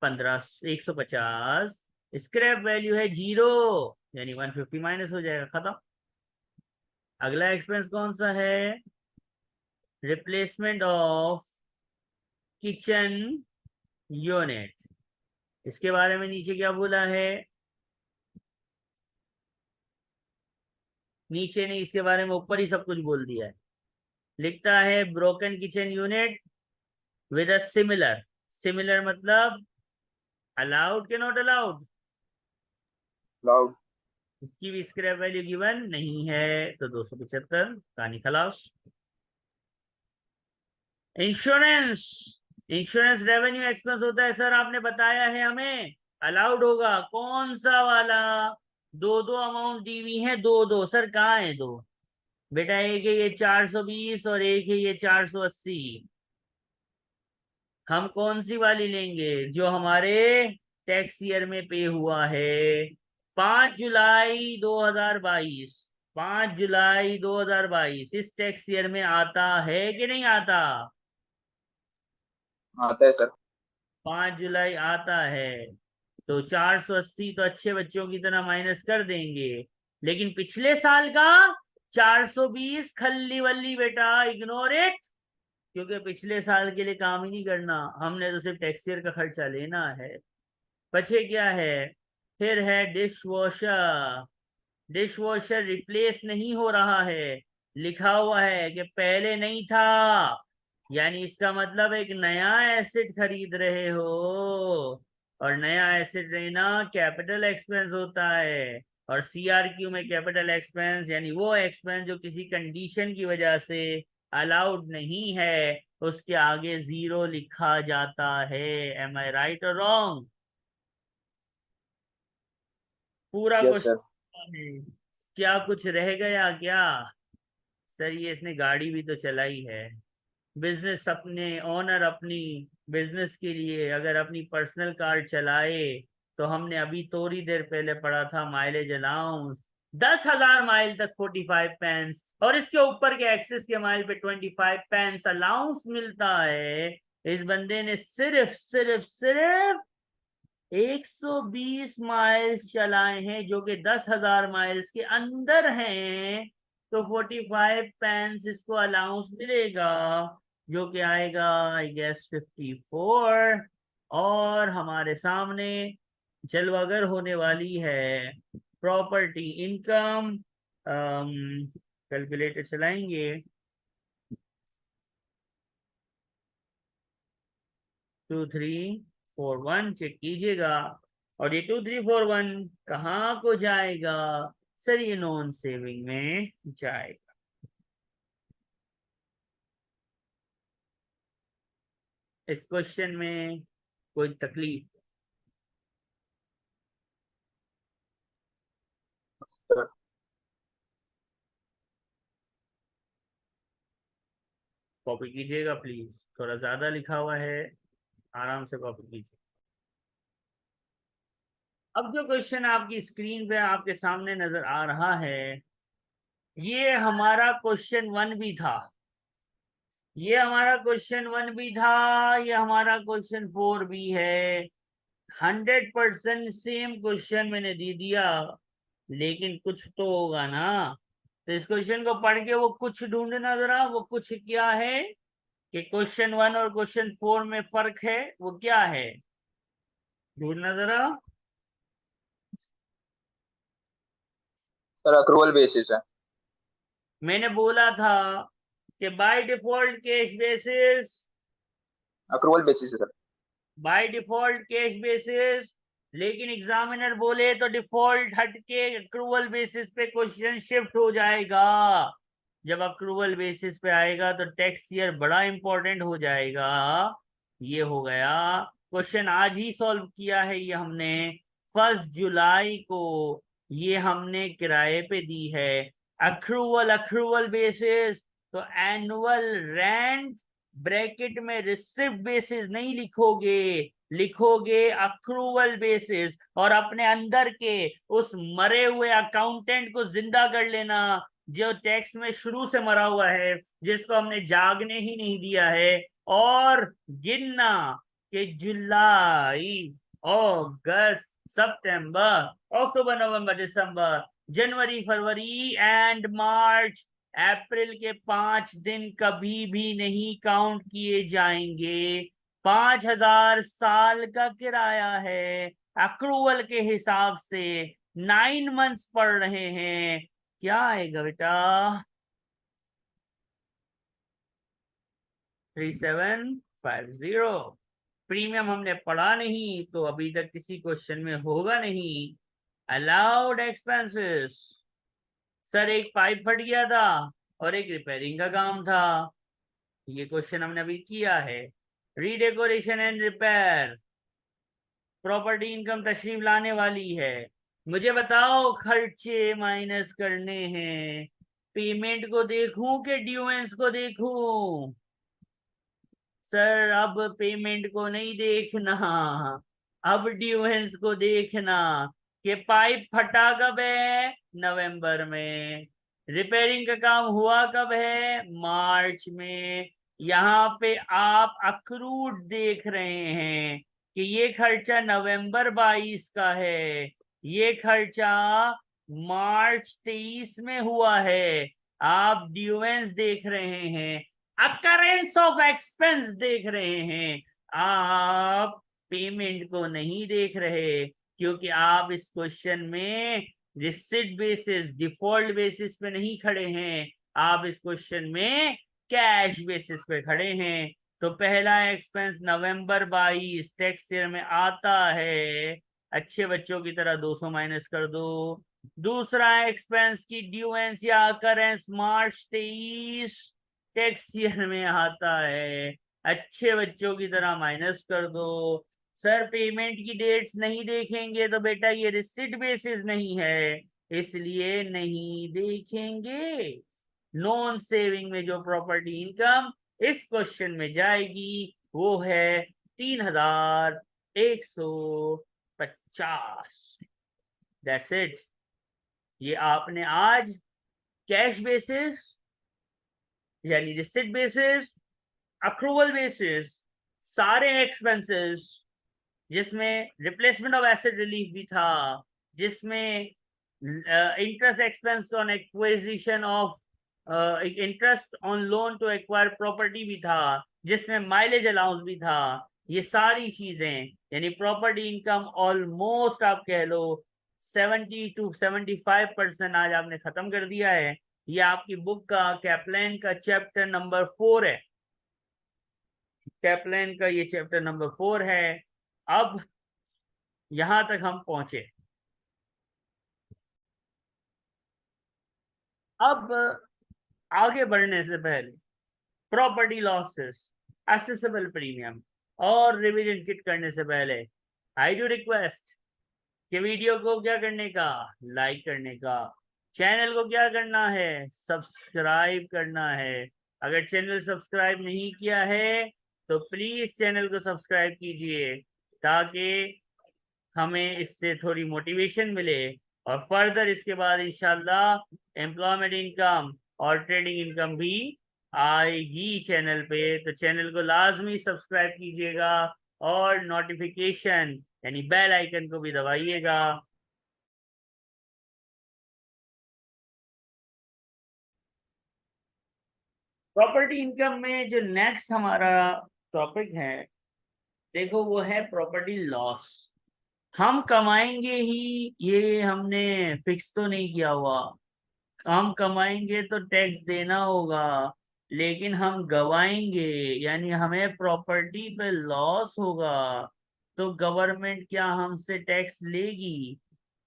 150, स्क्रैप वैल्यू है 0, यानी 150 माइनस हो जाएगा, खत्म। अगला एक्सपेंस कौन सा है? Replacement of kitchen unit. इसके बारे में नीचे क्या बोला है? नीचे नहीं, इसके बारे में ऊपर ही सब कुछ बोल दिया है। लिखता है broken kitchen unit with a similar, similar मतलब अलाउड के नॉट अलाउड? क्लाउड। इसकी भी स्क्रैप वैल्यू गिवन नहीं है, तो 275, कहानी खलास। इंश्योरेंस, इंश्योरेंस रेवेन्यू एक्सपेंस होता है सर, आपने बताया है हमें। अलाउड होगा। कौन सा वाला? दो दो अमाउंट दी हुई है, दो दो। सर कहाँ है दो? बेटा एक है ये 420 और एक है ये 480। हम कौन सी वाली लेंगे? जो हमारे टैक्स ईयर में पे हुआ है, 5 जुलाई 2022। 5 जुलाई 2022 इस टैक्स ईयर में आता है कि नहीं आता? आता है सर। 5 जुलाई आता है। तो 480 तो अच्छे बच्चों की तरह माइनस कर देंगे। लेकिन पिछले साल का 420 खल्ली वल्ली बेटा, इग्नोर इट। क्योंकि पिछले साल के लिए काम ही नहीं करना हमने, तो सिर्फ टैक्स ईयर का खर्चा लेना है। बचे क्या है? फिर है dish washer. Dish washer replace नहीं हो रहा है, लिखा हुआ है कि पहले नहीं था। यानी इसका मतलब एक नया एसेट खरीद रहे हो, और नया एसेट लेना कैपिटल एक्सपेंस होता है। और सीआरक्यू में कैपिटल एक्सपेंस यानी वो एक्सपेंस जो किसी कंडीशन की वजह से अलाउड नहीं है, उसके आगे जीरो लिखा जाता है। एम आई राइट और रॉन्ग? पूरा यस सर। क्वेश्चन है। क्या कुछ रह गया क्या? सर ये इसने गाड़ी भी तो चलाई है। बिजनेस अपने ओनर अपनी बिजनेस के लिए अगर अपनी पर्सनल कार चलाए, तो हमने अभी थोड़ी देर पहले पढ़ा था माइलेज अलाउंस 10,000 माइल तक 45 पेंस, और इसके ऊपर के एक्सेस के माइल पे 25 पेंस अलाउंस मिलता है। इस बंदे ने सिर्फ सिर्फ सिर्फ 120 माइल्स चलाए हैं, जो कि 10,000 माइल्स के अंदर हैं। तो 45 पेंस इसको अलाउंस मिलेगा, जो कि आएगा आई गेस 54। और हमारे सामने जलवागर होने वाली है प्रॉपर्टी इनकम। कैलकुलेटर चलाएंगे। 2341 चेक कीजिएगा। और ये 2341 कहाँ को जाएगा? सर ये नॉन सेविंग में जाएगा। इस क्वेश्चन में कोई तकलीफ? सर कॉपी कीजिएगा प्लीज, थोड़ा ज्यादा लिखा हुआ है, आराम से कॉपी कीजिए। अब जो क्वेश्चन आपकी स्क्रीन पे आपके सामने नजर आ रहा है, ये हमारा क्वेश्चन 1 भी था। ये हमारा क्वेश्चन 1 भी था। ये हमारा क्वेश्चन 4 भी है। 100% सेम क्वेश्चन मैंने दे दिया। लेकिन कुछ तो होगा ना। तो इस क्वेश्चन को पढ़ के वो कुछ ढूंढना जरा, वो कुछ क्या है? कि क्वेश्चन 1 और क्वेश्चन 4 में फर्क है, वो क्या है? ढूंढना जरा। सर अक्रूवल बेसिस है। मैंने बोला था कि by default cash basis. Accrual basis है sir. By default cash basis. लेकिन एग्जामिनर बोले तो डिफॉल्ट हट के अक्रूवल बेसिस पे क्वेश्चन शिफ्ट हो जाएगा। जब अक्रूवल बेसिस पे आएगा तो टैक्स ईयर बड़ा इंपॉर्टेंट हो जाएगा। ये हो गया। क्वेश्चन आज ही सॉल्व किया है ये हमने, 1 जुलाई को। ये हमने किराए पे दी है। अक्रूवल अक्रूवल बेसिस, तो एनुअल रेंट ब्रैकेट में रिसिप्ट बेसिस नहीं लिखोगे, लिखोगे अक्रूवल बेसिस। और अपने अंदर के उस मरे हुए अकाउंटेंट को जिंदा कर लेना, जो टैक्स में शुरू से मरा हुआ है, जिसको हमने जागने ही नहीं दिया है। और गिनना कि जुलाई, अगस्त, सितंबर, अक्टूबर, नवंबर, दिसंबर, जनवरी, फरवरी एंड मार्च, अप्रैल के 5 दिन कभी भी नहीं काउंट किए जाएंगे। 5,000 साल का किराया है। अक्रूवल के हिसाब से 9 मंथ्स पड़ रहे हैं। क्या आएगा बेटा? 3750। प्रीमियम हमने पढ़ा नहीं, तो अभी तक किसी क्वेश्चन में होगा नहीं। Allowed expenses. सर एक पाइप फट गया था और एक रिपेयरिंग का काम था, ये क्वेश्चन हमने अभी किया है। रीडेकोरेशन एंड रिपेयर। प्रॉपर्टी इनकम तशरीफ लाने वाली है। मुझे बताओ खर्चे माइनस करने हैं, पेमेंट को देखूं कि ड्यूएंस को देखूं? सर अब पेमेंट को नहीं देखना, अब ड्यूएंस को देखना। कि पाइप फटा कब है? नवंबर में। रिपेयरिंग का काम हुआ कब है? मार्च में। यहाँ पे आप अक्रूड देख रहे हैं कि ये खर्चा नवंबर 22 का है, ये खर्चा मार्च 23 में हुआ है। आप ड्यूएंस देख रहे हैं, अकरेंस ऑफ एक्सपेंस देख रहे हैं, आप पेमेंट को नहीं देख रहे। क्योंकि आप इस क्वेश्चन में रिसिट बेसिस, डिफॉल्ट बेसिस पे नहीं खड़े हैं, आप इस क्वेश्चन में कैश बेसिस पे खड़े हैं। तो पहला एक्सपेंस नवंबर 22 टैक्स ईयर में आता है, अच्छे बच्चों की तरह 200 माइनस कर दो। दूसरा एक्सपेंस की ड्यूएंस या अकरेंस मार्च 23 टैक्स ईयर में आता है, अच्छे बच्चों की तरह माइनस कर दो। सर पेमेंट की डेट्स नहीं देखेंगे तो बेटा ये रिसिट बेसिस नहीं है, इसलिए नहीं देखेंगे। नॉन सेविंग में जो प्रॉपर्टी इनकम इस क्वेश्चन में जाएगी वो है 3150। That's it. ये आपने आज कैश बेसिस यानी रिसिट बेसिस, अक्रूवल बेसिस, सारे एक्सपेंसेस जिसमें रिप्लेसमेंट ऑफ एसेट रिलीफ भी था, जिसमें interest expense on acquisition of interest on loan to acquire property भी था, जिसमें माइलेज अलाउंस भी था, ये सारी चीजें यानी प्रॉपर्टी इनकम ऑलमोस्ट आप कह लो 70 to 75% आज आपने खत्म कर दिया है। ये आपकी बुक का कैप्लान का चैप्टर नंबर 4 है, कैप्लान का ये चैप्टर नंबर 4 है। अब यहां तक हम पहुंचे। अब आगे बढ़ने से पहले प्रॉपर्टी लॉसेस, असेसेबल प्रीमियम और रिवीजन किट करने से पहले आई डू रिक्वेस्ट कि वीडियो को क्या करने का, लाइक करने का, चैनल को क्या करना है, सब्सक्राइब करना है। अगर चैनल सब्सक्राइब नहीं किया है तो प्लीज चैनल को सब्सक्राइब कीजिए ताकि हमें इससे थोड़ी मोटिवेशन मिले और फर्दर इसके बाद इंशाल्लाह एम्प्लॉयमेंट इनकम और ट्रेडिंग इनकम भी आएगी चैनल पे। तो चैनल को लाजमी सब्सक्राइब कीजिएगा और नोटिफिकेशन यानी बेल आइकन को भी दबाइएगा। प्रॉपर्टी इनकम में जो नेक्स्ट हमारा टॉपिक है, देखो वो है प्रॉपर्टी लॉस। हम कमाएंगे ही ये हमने फिक्स तो नहीं किया हुआ, हम कमाएंगे तो टैक्स देना होगा, लेकिन हम गवाएंगे यानी हमें प्रॉपर्टी पे लॉस होगा तो गवर्नमेंट क्या हमसे टैक्स लेगी?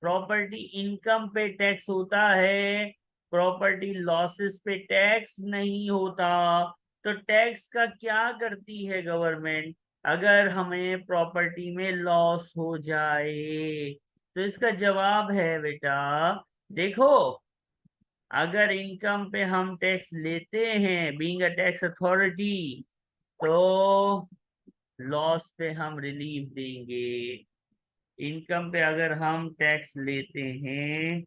प्रॉपर्टी इनकम पे टैक्स होता है, प्रॉपर्टी लॉसेस पे टैक्स नहीं होता। तो टैक्स का क्या करती है गवर्नमेंट अगर हमें प्रॉपर्टी में लॉस हो जाए? तो इसका जवाब है बेटा, देखो अगर इनकम पे हम टैक्स लेते हैं बीइंग अ टैक्स अथॉरिटी तो लॉस पे हम रिलीफ देंगे। इनकम पे अगर हम टैक्स लेते हैं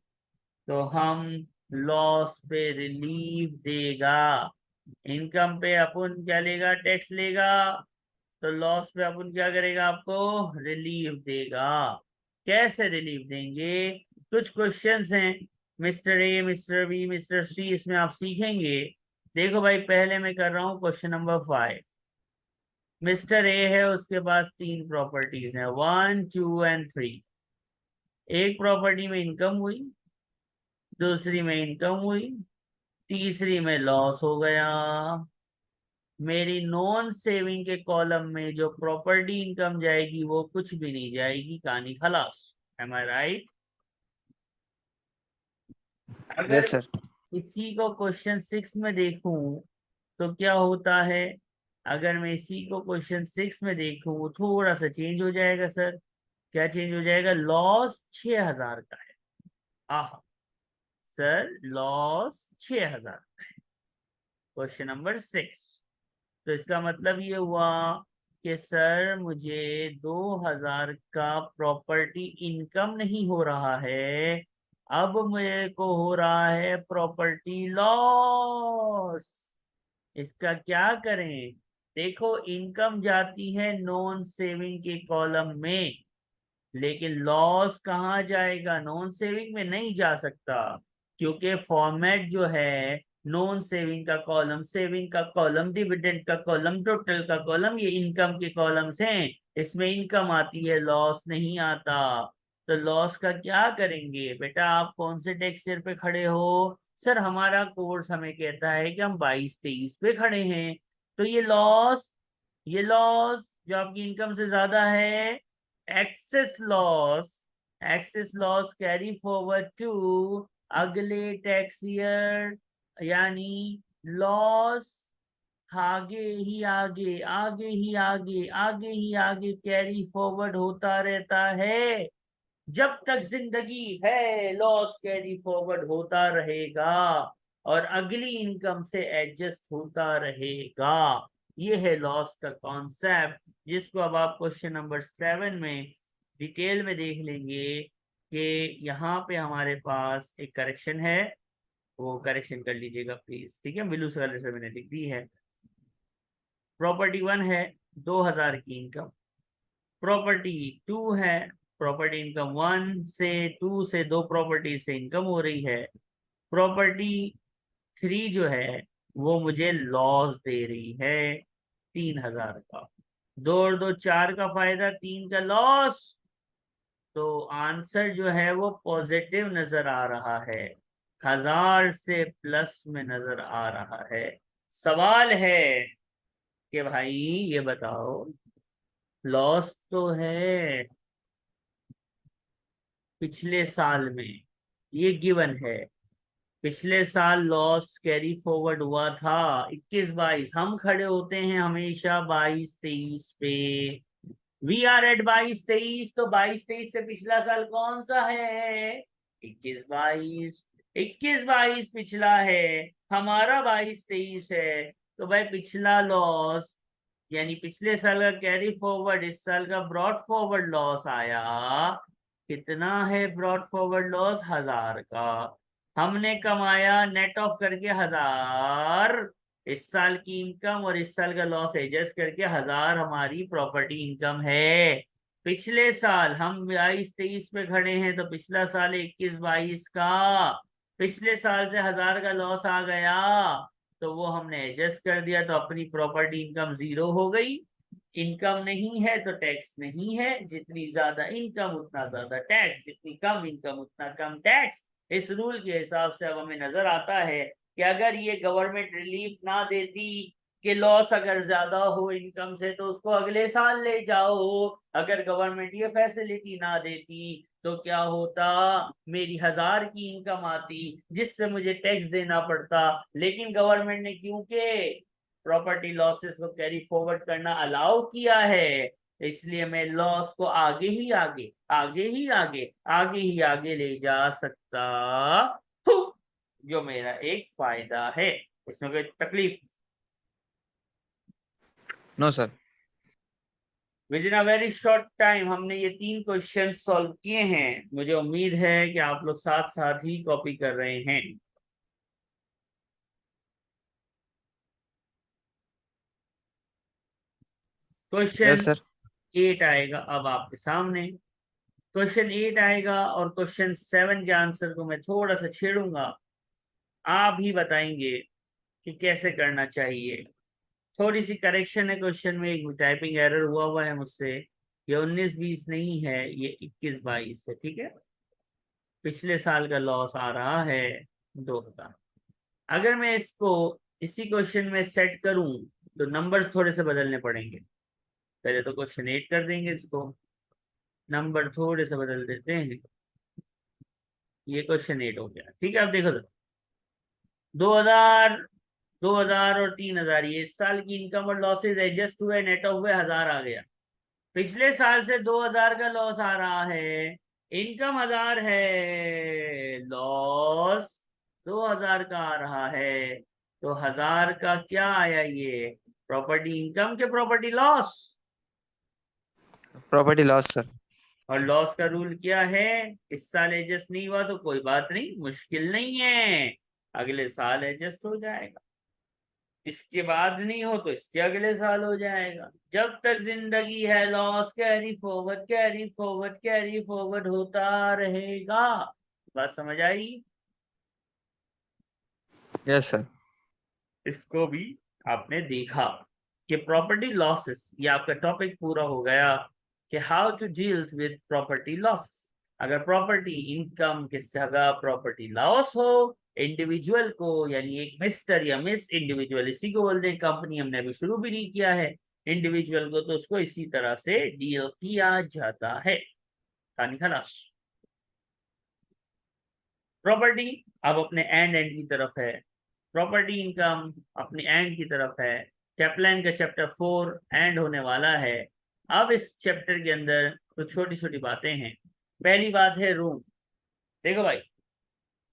तो हम लॉस पे रिलीफ देगा। इनकम पे अपन क्या लेगा? टैक्स लेगा। तो लॉस पे अपन क्या करेगा? आपको रिलीफ देगा। कैसे रिलीफ देंगे? कुछ क्वेश्चंस हैं mister A, mister B, mister C, इसमें आप सीखेंगे। देखो भाई पहले मैं कर रहा हूँ क्वेश्चन नंबर 5। मिस्टर ए है, उसके पास 3 प्रॉपर्टीज हैं 1 2 एंड 3। एक प्रॉपर्टी में इनकम हुई, दूसरी में इनकम हुई, तीसरी में लॉस हो गया। मेरी नॉन सेविंग के कॉलम में जो प्रॉपर्टी इनकम जाएगी वो कुछ भी नहीं जाएगी, कहानी खलास। एम आई राइट? अगर यस सर। इसी को क्वेश्चन 6 में देखूं तो क्या होता है? अगर मैं इसी को क्वेश्चन 6 में देखूं वो थोड़ा सा चेंज हो जाएगा सर। क्या चेंज हो जाएगा? लॉस 6,000 का है। आह सर, लॉस 6,000। Question number 6। तो इसका मतलब ये हुआ कि सर मुझे 2,000 का प्रॉपर्टी इनकम नहीं हो रहा है, अब मेरे को हो रहा है प्रॉपर्टी लॉस। इसका क्या करें? देखो, इनकम जाती है नॉन सेविंग के कॉलम में, लेकिन लॉस कहाँ जाएगा? नॉन सेविंग में नहीं जा सकता, क्योंकि फॉर्मेट जो है, नॉन सेविंग का कॉलम, सेविंग का कॉलम, डिविडेंड का कॉलम, टोटल का कॉलम, ये इनकम के कॉलम्स हैं। इसमें इनकम आती है, लॉस नहीं आता। तो लॉस का क्या करेंगे? बेटा आप कौन से टैक्स ईयर पे खड़े हो? सर हमारा कोर्स हमें कहता है कि हम 22-23 पे खड़े हैं। तो ये लॉस जो आपकी इनकम से ज्यादा है, excess loss, excess loss carry forward to अगले टैक्स ईयर, यानी लॉस आगे ही आगे, आगे ही आगे, आगे ही आगे कैरी फॉरवर्ड होता रहता है। जब तक जिंदगी है लॉस कैरी फॉरवर्ड होता रहेगा और अगली इनकम से एडजस्ट होता रहेगा। ये है लॉस का कॉन्सेप्ट, जिसको अब आप क्वेश्चन नंबर 7 में डिटेल में देख लेंगे कि यहाँ पे हमारे पास एक करेक्शन है, वो करेक्शन कर लीजिएगा प्लीज, ठीक है? ब्लू कलर से मैंने लिख दी है। प्रॉपर्टी 1 है 2,000 की इनकम, प्रॉपर्टी 2 है, प्रॉपर्टी इनकम 1 से 2 से दो प्रॉपर्टी से इनकम हो रही है। प्रॉपर्टी 3 जो है वो मुझे लॉस दे रही है 3,000 का। 2 और 2 4 का फायदा, 3 का लॉस। तो आंसर जो है वो पॉजिटिव नजर आ रहा है, 1,000 से प्लस में नजर आ रहा है। सवाल है कि भाई ये बताओ, लॉस तो है पिछले साल में, ये गिवन है। पिछले साल लॉस कैरी फॉरवर्ड हुआ था 21-22, हम खड़े होते हैं हमेशा 22-23 पे। वी आर एट 22-23, तो 22-23 से पिछला साल कौन सा है? 21-22। 21-22 पिछला है, हमारा 22-23 है। तो भाई पिछला लॉस, यानी पिछले साल का कैरी फॉरवर्ड इस साल का ब्रॉड फॉरवर्ड लॉस आया। कितना है ब्रॉड फॉरवर्ड लॉस? 1,000 का। हमने कमाया नेट ऑफ करके 1,000, इस साल की इनकम और इस साल का लॉस एडजस्ट करके 1,000 हमारी प्रॉपर्टी इनकम है। पिछले साल हम 22-23 पे खड़े हैं, तो पिछला साल 21-22 का, पिछले साल से 1,000 का लॉस आ गया, तो वो हमने एडजस्ट कर दिया, तो अपनी प्रॉपर्टी इनकम 0 हो गई। इनकम नहीं है तो टैक्स नहीं है, जितनी ज्यादा इनकम उतना ज्यादा टैक्स, जितनी कम इनकम उतना कम टैक्स। इस रूल के हिसाब से अब हमें नजर आता है कि अगर ये गवर्नमेंट रिलीफ ना देती कि लॉस अगर ज्यादा हो इनकम से तो उसको अगले साल ले जाओ, अगर गवर्नमेंट ये फैसिलिटी ना देती तो क्या होता? मेरी 1,000 की इनकम आती जिस पे मुझे टैक्स देना पड़ता, लेकिन गवर्नमेंट ने क्योंकि प्रॉपर्टी लॉसेस को कैरी फॉरवर्ड करना अलाउ किया है, इसलिए मैं लॉस को आगे ही आगे, आगे ही आगे, आगे ही आगे ले जा सकता हूँ, जो मेरा एक फायदा है। इसमें कोई तकलीफ? No sir. Within a very short time हमने ये 3 क्वेश्चन सॉल्व किए हैं। मुझे उम्मीद है कि आप लोग साथ साथ ही कॉपी कर रहे हैं। Yes question sir. 8 आएगा अब आपके सामने। क्वेश्चन 8 आएगा और क्वेश्चन 7 के आंसर को मैं थोड़ा सा छेड़ूंगा, आप ही बताएंगे कि कैसे करना चाहिए। थोड़ी सी करेक्शन है क्वेश्चन में, एक टाइपिंग एरर हुआ है मुझसे। ये 19-20 नहीं है, ये 21-22 है, ठीक है? पिछले साल का लॉस आ रहा है 2,000। अगर मैं इसको इसी क्वेश्चन में सेट करूं तो नंबर्स थोड़े से बदलने पड़ेंगे। पहले तो क्वेश्चन 8 कर देंगे, इसको नंबर थोड़े से बदल देते हैं। ये क्वेश्चन 8 हो गया, ठीक है? अब देखो तो 2,000, 2,000 और 3,000, ये इस साल की इनकम और लॉसेज एडजस्ट हुए, नेट ऑफ हुए 1,000 आ गया। पिछले साल से 2000 का लॉस आ रहा है, इनकम 1000 है, लॉस 2000 का आ रहा है, तो 1000 का क्या आया ये, प्रॉपर्टी इनकम के property loss. Property loss sir. और लॉस का रूल क्या है, इस साल एडजस्ट नहीं हुआ तो कोई बात नहीं, मुश्किल नहीं है, अगले साल एडजस्ट हो जाएगा, इसके बाद नहीं हो तो इसके अगले साल हो जाएगा, जब तक जिंदगी है loss carry forward carry forward carry forward होता रहेगा। बात समझ आई। Yes sir. इसको भी आपने देखा कि प्रॉपर्टी लॉसेस, ये आपका टॉपिक पूरा हो गया कि how to deal with property loss. अगर प्रॉपर्टी इनकम के जगह प्रॉपर्टी लॉस हो, इंडिविजुअल को, यानी एक मिस्टर या मिस इंडिविजुअल, इसी को बोलते हैं, कंपनी हमने अभी शुरू भी नहीं किया है, इंडिविजुअल को तो उसको इसी तरह से डील किया जाता है। कहानी खलास। प्रॉपर्टी अब अपने एंड की तरफ है, प्रॉपर्टी इनकम अपनी एंड की तरफ है। कैप्लान का चैप्टर 4 एंड होने वाला है। अब इस चैप्टर के अंदर कुछ छोटी छोटी बातें हैं। पहली बात है रूम। देखो भाई,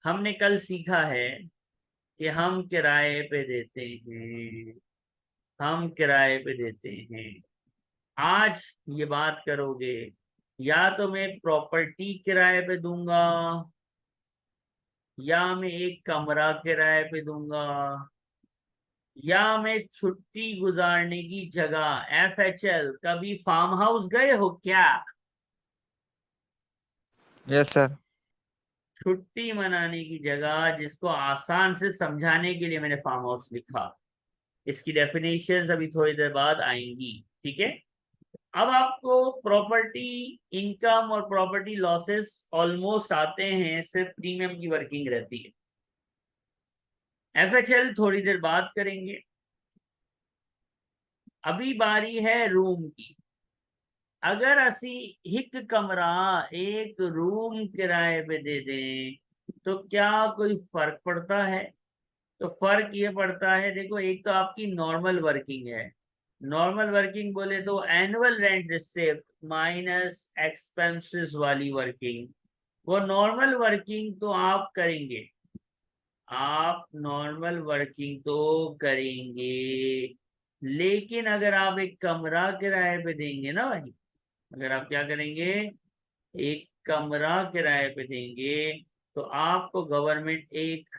हमने कल सीखा है कि हम किराए पे देते हैं, हम किराए पे देते हैं। आज ये बात करोगे, या तो मैं प्रॉपर्टी किराए पे दूंगा, या मैं एक कमरा किराए पे दूंगा, या मैं छुट्टी गुजारने की जगह FHL। कभी फार्म हाउस गए हो क्या? Yes sir. छुट्टी मनाने की जगह, जिसको आसान से समझाने के लिए मैंने फार्म हाउस लिखा, इसकी डेफिनेशंस अभी थोड़ी देर बाद आएंगी, ठीक है। अब आपको प्रॉपर्टी इनकम और प्रॉपर्टी लॉसेस ऑलमोस्ट आते हैं, सिर्फ प्रीमियम की वर्किंग रहती है। FHL थोड़ी देर बाद करेंगे, अभी बारी है रूम की। अगर असी एक कमरा एक रूम किराए पे दे दें तो क्या कोई फर्क पड़ता है? तो फर्क ये पड़ता है, देखो, एक तो आपकी नॉर्मल वर्किंग है। नॉर्मल वर्किंग बोले तो annual rent receipt minus expenses वाली वर्किंग, वो नॉर्मल वर्किंग तो आप करेंगे, आप नॉर्मल वर्किंग तो करेंगे, लेकिन अगर आप एक कमरा किराए पे देंगे ना भाई, अगर आप क्या करेंगे, एक कमरा किराए पे देंगे, तो आपको गवर्नमेंट एक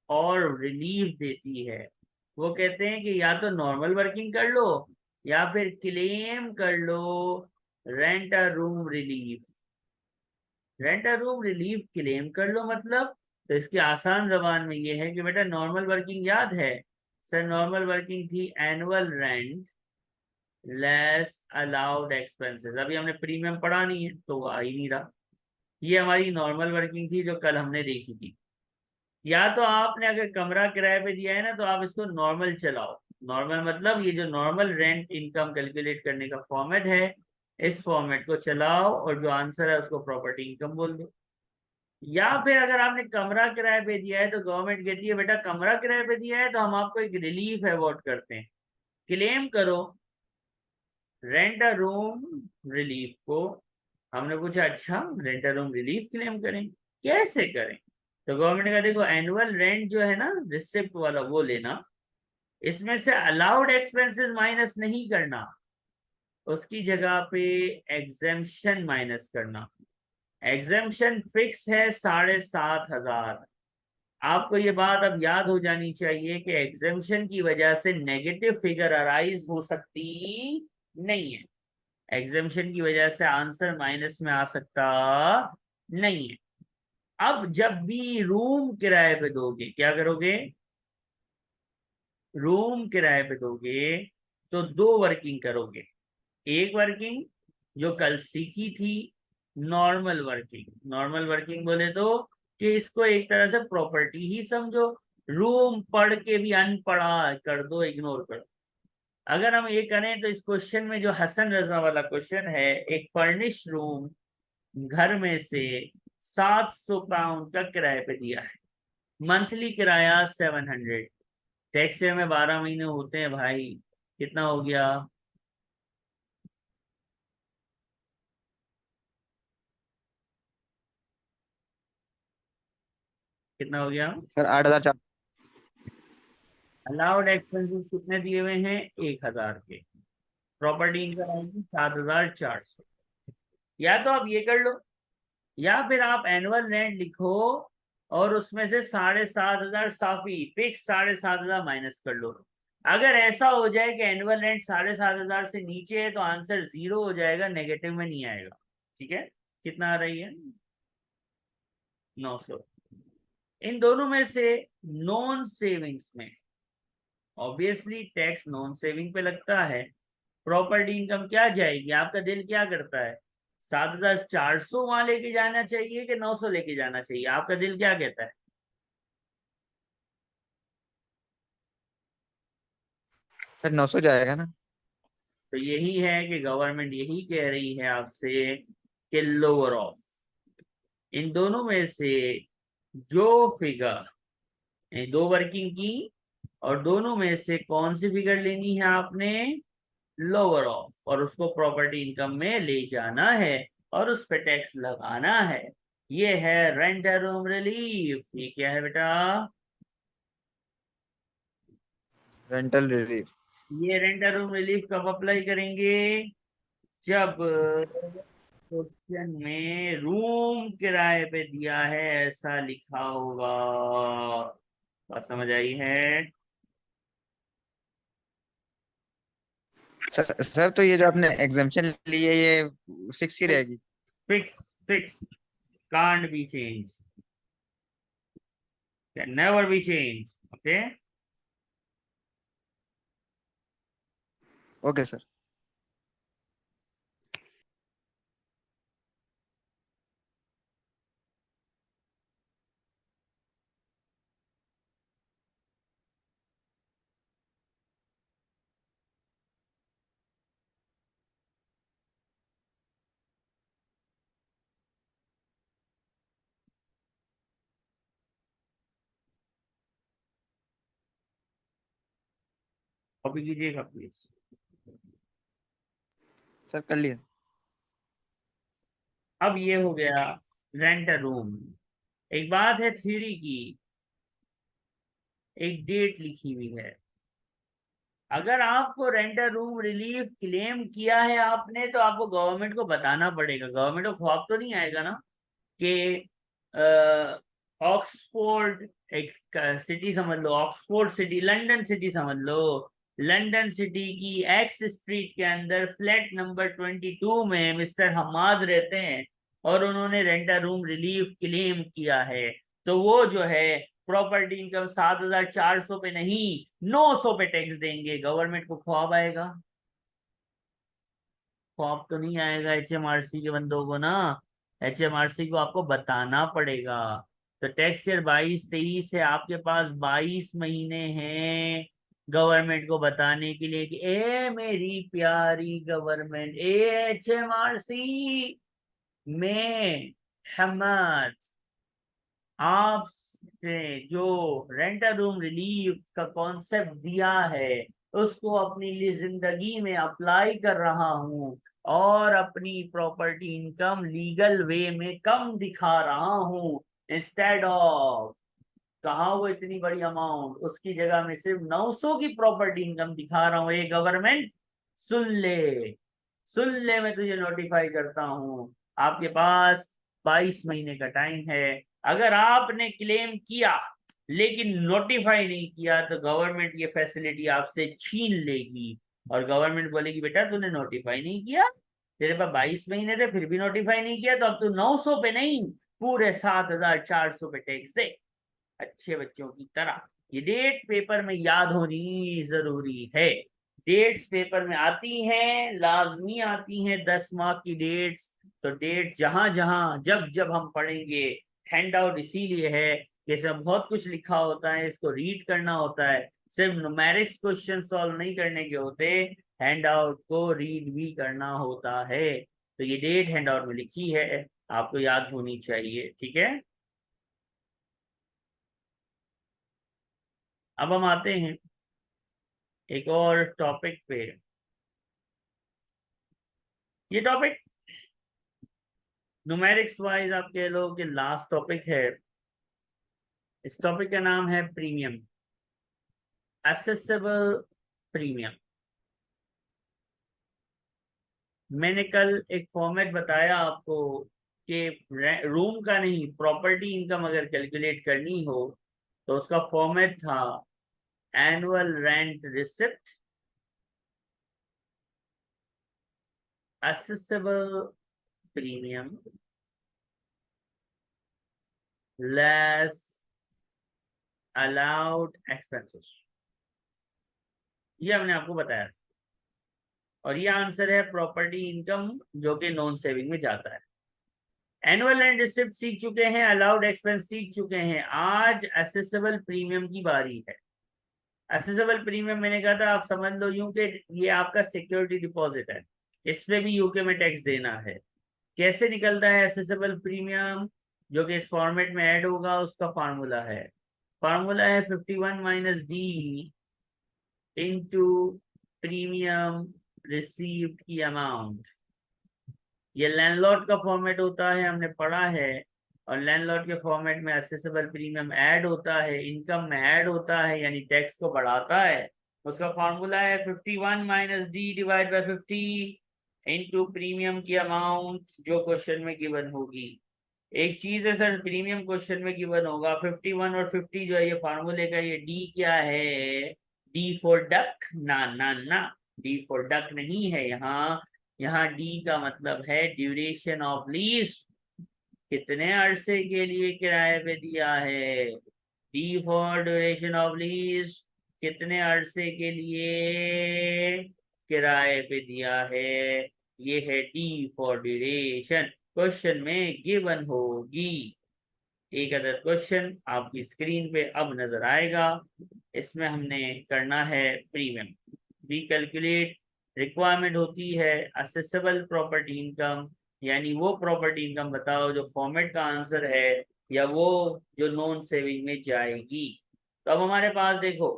और रिलीफ देती है। वो कहते हैं कि या तो नॉर्मल वर्किंग कर लो, या फिर क्लेम कर लो rent a room relief. Rent a room relief claim कर लो मतलब, तो इसकी आसान जबान में ये है कि बेटा, नॉर्मल वर्किंग याद है सर, नॉर्मल वर्किंग थी annual rent less allowed expenses. अभी हमने प्रीमियम पढ़ा नहीं है तो वो आ ही नहीं रहा। ये हमारी नॉर्मल वर्किंग थी जो कल हमने देखी थी। या तो आपने अगर कमरा किराए पे दिया है ना, तो आप इसको नॉर्मल चलाओ। नॉर्मल मतलब ये जो नॉर्मल रेंट इनकम कैलकुलेट करने का फॉर्मेट है, इस फॉर्मेट को चलाओ और जो आंसर है उसको प्रॉपर्टी इनकम बोल दो। या फिर अगर आपने कमरा किराए पे दिया है तो गवर्नमेंट कहती है बेटा, कमरा किराए पे दिया है तो हम आपको एक रिलीफ अवार्ड करते हैं, क्लेम करो रेंट अ रूम रिलीफ को। हमने पूछा अच्छा, rent a room relief claim करें, कैसे करें? तो गवर्नमेंट का देखो, एनुअल रेंट जो है ना रिसिप्ट वाला, वो लेना, इसमें से अलाउड एक्सपेंसेस माइनस नहीं करना, उसकी जगह पे एग्जेम्पशन माइनस करना। एग्जेम्पशन फिक्स है 7,500। आपको ये बात अब याद हो जानी चाहिए कि एग्जेम्पशन की वजह से नेगेटिव फिगर अराइज हो सकती नहीं है, एग्जेम्पशन की वजह से आंसर माइनस में आ सकता नहीं है। अब जब भी रूम किराए पे दोगे, क्या करोगे, रूम किराए पे दोगे तो दो वर्किंग करोगे। एक वर्किंग जो कल सीखी थी, नॉर्मल वर्किंग। नॉर्मल वर्किंग बोले तो कि इसको एक तरह से प्रॉपर्टी ही समझो, रूम पढ़ के भी अनपढ़ा कर दो, इग्नोर कर दो। अगर हम ये करें तो इस क्वेश्चन में जो हसन रजा वाला क्वेश्चन है, एक फर्निश रूम घर में से 700 पाउंड का किराए पे दिया है, मंथली किराया 700, टैक्स में 12 महीने होते हैं भाई, कितना हो गया, कितना हो गया? सर 8,400। अलाउड एक्सपेंसेस कितने दिए हुए हैं? 1,000 के। प्रॉपर्टी इनकम आएगी 7,400। या तो आप ये कर लो, या फिर आप एनुअल रेंट लिखो और उसमें से 7,500 साफी फिक्स 7,500 माइनस कर लो। अगर ऐसा हो जाए कि एनुअल रेंट 7,500 से नीचे है तो आंसर 0 हो जाएगा, नेगेटिव में नहीं आएगा। ठीक है, कितना आ रही है? 900। इन दोनों में से नॉन सेविंग्स में ऑब्वियसली टैक्स नॉन सेविंग पे लगता है। प्रॉपर्टी इनकम क्या जाएगी? आपका दिल क्या करता है? 7,400 वहां लेके जाना चाहिए कि 900 लेके जाना चाहिए? आपका दिल क्या कहता है? सर 900 जाएगा ना? तो यही है कि गवर्नमेंट यही कह रही है आपसे कि लोअर ऑफ इन दोनों में से जो फिगर, दो वर्किंग की, और दोनों में से कौन सी फिगर लेनी है आपने? लोअर ऑफ, और उसको प्रॉपर्टी इनकम में ले जाना है और उस पे टैक्स लगाना है। ये है रेंट रूम रिलीफ। ये क्या है बेटा? Rental relief. ये रेंट रूम रिलीफ कब अप्लाई करेंगे? जब क्वेश्चन में रूम किराए पे दिया है ऐसा लिखा होगा। बात समझ आई है? सर तो ये जो आपने एग्जाम्पशन ली है ये फिक्स ही रहेगी? Fix, fix, can't be change, can never be change. Okay. Okay sir. Copy कीजिएगा प्लीज। सर कर लिया। अब ये हो गया रेंट रूम। एक बात है थ्योरी की, एक डेट लिखी हुई है। अगर आपको रेंटर रूम रिलीफ क्लेम किया है आपने तो आपको गवर्नमेंट को बताना पड़ेगा। गवर्नमेंट को ख्वाब तो नहीं आएगा ना कि ऑक्सफोर्ड, एक सिटी समझ लो, ऑक्सफोर्ड सिटी, लंदन सिटी समझ लो। लंदन सिटी की एक्स स्ट्रीट के अंदर फ्लैट नंबर 22 में मिस्टर हमाद रहते हैं और उन्होंने रेंटर रूम रिलीफ क्लेम किया है। तो वो जो है प्रॉपर्टी इनकम 7,400 पे नहीं 900 पे टैक्स देंगे। गवर्नमेंट को ख्वाब आएगा? ख्वाब तो नहीं आएगा एचएमआरसी के बंदों को ना। एचएमआरसी को आपको बताना पड़ेगा। तो टैक्स ईयर 22-23 है, आपके पास 22 महीने हैं गवर्नमेंट को बताने के लिए कि ए मेरी प्यारी गवर्नमेंट, ए एचएमआरसी में हमद, आपने जो रेंटल रूम रिलीफ का कॉन्सेप्ट दिया है उसको अपनी जिंदगी में अप्लाई कर रहा हूँ और अपनी प्रॉपर्टी इनकम लीगल वे में कम दिखा रहा हूँ। इंस्टेड ऑफ, कहा वो इतनी बड़ी अमाउंट, उसकी जगह में सिर्फ 900 की प्रॉपर्टी इनकम दिखा रहा हूँ। ये गवर्नमेंट सुन ले, सुन ले, मैं तुझे नोटिफाई करता हूँ। आपके पास 22 महीने का टाइम है। अगर आपने क्लेम किया लेकिन नोटिफाई नहीं किया तो गवर्नमेंट ये फैसिलिटी आपसे छीन लेगी और गवर्नमेंट बोलेगी बेटा तूने नोटिफाई नहीं किया, तेरे पास 22 महीने थे फिर भी नोटिफाई नहीं किया, तो अब तू 900 पे नहीं पूरे 7,400 पे टैक्स दे, अच्छे बच्चों की तरह। ये डेट पेपर में याद होनी जरूरी है। डेट्स पेपर में आती हैं, लाजमी आती हैं 10 मार्क की डेट्स। तो डेट जहां जहां जब जब हम पढ़ेंगे, हैंड आउट इसीलिए है कि इसमें बहुत कुछ लिखा होता है, इसको रीड करना होता है। सिर्फ न्यूमेरिक्स क्वेश्चन सॉल्व नहीं करने के होते, हैंड आउट को रीड भी करना होता है। तो ये डेट हैंड आउट में लिखी है, आपको याद होनी चाहिए। ठीक है, अब हम आते हैं एक और टॉपिक पे। ये टॉपिक न्यूमेरिक्स वाइज आप कह लो कि लास्ट टॉपिक है। इस टॉपिक का नाम है प्रीमियम, असेसेबल प्रीमियम। मैंने कल एक फॉर्मेट बताया आपको कि रूम का नहीं, प्रॉपर्टी इनकम अगर कैलकुलेट करनी हो तो उसका फॉर्मेट था annual rent receipt, accessible premium, less allowed expenses. ये हमने आपको बताया और ये आंसर है प्रॉपर्टी इनकम जो कि नॉन सेविंग में जाता है। एनुअल एंड रिसिप्ट सीख चुके हैं, अलाउड एक्सपेंस सीख चुके हैं। आज असेसेबल प्रीमियम की बारी है। असेसेबल प्रीमियम मैंने कहा था आप समझ लो यूं कि ये आपका सिक्योरिटी डिपॉजिट है, इस पे भी यूके में टैक्स देना है। कैसे निकलता है असेसेबल प्रीमियम, जो कि इस फॉर्मेट में ऐड होगा, उसका फार्मूला है। फार्मूला है 51 minus D into premium received की अमाउंट। ये लैंडलॉर्ड का फॉर्मेट होता है, हमने पढ़ा है। और लैंडलॉर्ड के फॉर्मेट में असेसेबल प्रीमियम ऐड होता है, इनकम में ऐड होता है, यानी टैक्स को बढ़ाता है। उसका फॉर्मूला है 51 minus D divide by 50 into premium की अमाउंट जो क्वेश्चन में गिवन होगी। एक चीज है सर, प्रीमियम क्वेश्चन में गिवन होगा 51 और 50 जो है ये फार्मूले का, ये डी क्या है, डी फॉर डक, ना ना ना, डी फॉर डक नहीं है यहाँ। यहाँ डी का मतलब है ड्यूरेशन ऑफ लीज, कितने अरसे के लिए किराए पे दिया है। D for duration of lease, कितने अरसे के लिए किराए पे दिया है, ये है डी फॉर ड्यूरेशन। क्वेश्चन में गिवन होगी। एक अदर क्वेश्चन आपकी स्क्रीन पे अब नजर आएगा, इसमें हमने करना है प्रीमियम। वी कैलकुलेट, रिक्वायरमेंट होती है असेसेबल प्रॉपर्टी इनकम, यानी वो प्रॉपर्टी इनकम बताओ जो फॉर्मेट का आंसर है या वो जो नॉन सेविंग में जाएगी। तो अब हमारे पास देखो,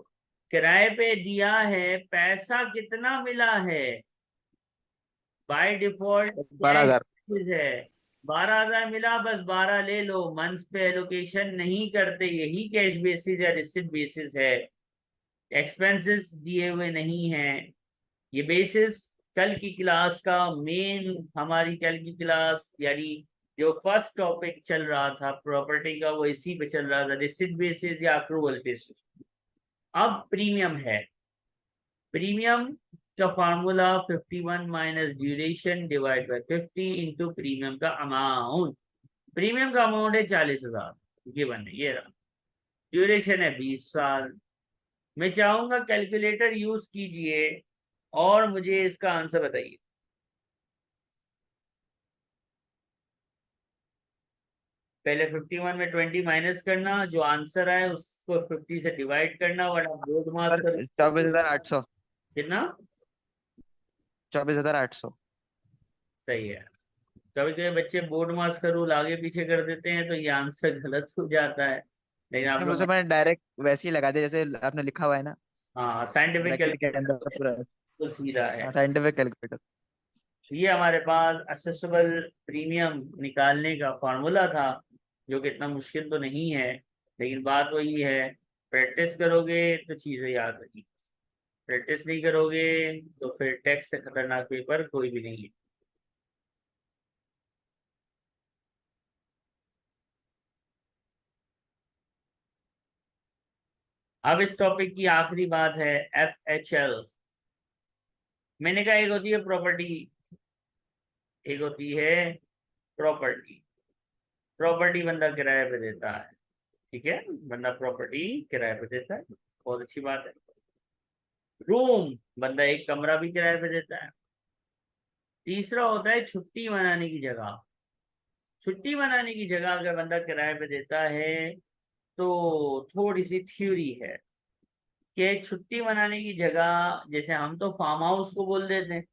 किराए पे दिया है, पैसा कितना मिला है, बाय डिफॉल्ट 12,000। है 12,000 मिला, बस 12 ले लो, मंथ पे एलोकेशन नहीं करते, यही कैश बेसिस या रिसिप्ट बेसिस है, एक्सपेंसेस दिए हुए नहीं हैं। ये बेसिस कल की क्लास का मेन, हमारी कल की क्लास यानी जो फर्स्ट टॉपिक चल रहा था प्रॉपर्टी का, वो इसी पे चल रहा था, रिसिप्ट बेसिस या अक्रूवल बेसिस। अब प्रीमियम है, प्रीमियम का formula 51 minus duration divide by 50 into premium का अमाउंट। प्रीमियम का अमाउंट है 40,000, गिवन है, ये रहा। ड्यूरेशन है 20 साल। मैं चाहूंगा कैलकुलेटर यूज कीजिए और मुझे इसका आंसर बताइए। पहले 51 में 20 माइनस करना, जो आंसर आए उसको 50 से डिवाइड करना, वरना बोर्ड मास कर। 24,800। कितना? 24,800। सही है। कभी कभी बच्चे बोर्ड मास का रूल आगे पीछे कर देते हैं तो ये आंसर गलत हो जाता है, लेकिन आप लोग, उसे मैंने डायरेक्ट वैसे ही लगा दिया जैसे आपने लिखा हुआ है ना, हाँ साइंटिफिक ब्रैकेट के अंदर कैलकुलेटर पूरा। तो सीधा है। Scientific calculator. तो ये हमारे पास असेसेबल प्रीमियम निकालने का फार्मूला था, जो कि इतना मुश्किल तो नहीं है, लेकिन बात वही है, प्रैक्टिस करोगे तो चीजें याद रहेगी, प्रैक्टिस नहीं करोगे तो फिर टेक्स्ट से खतरनाक पेपर कोई भी नहीं है। अब इस टॉपिक की आखिरी बात है FHL। मैंने कहा एक होती है प्रॉपर्टी, एक होती है प्रॉपर्टी। प्रॉपर्टी बंदा किराए पे देता है, ठीक है, बंदा प्रॉपर्टी किराए पे देता है, बहुत अच्छी बात है। रूम, बंदा एक कमरा भी किराए पे देता है। तीसरा होता है छुट्टी मनाने की जगह। छुट्टी मनाने की जगह अगर बंदा किराए पे देता है तो थोड़ी सी थ्योरी है कि छुट्टी मनाने की जगह, जैसे हम तो फार्म हाउस को बोल देते हैं,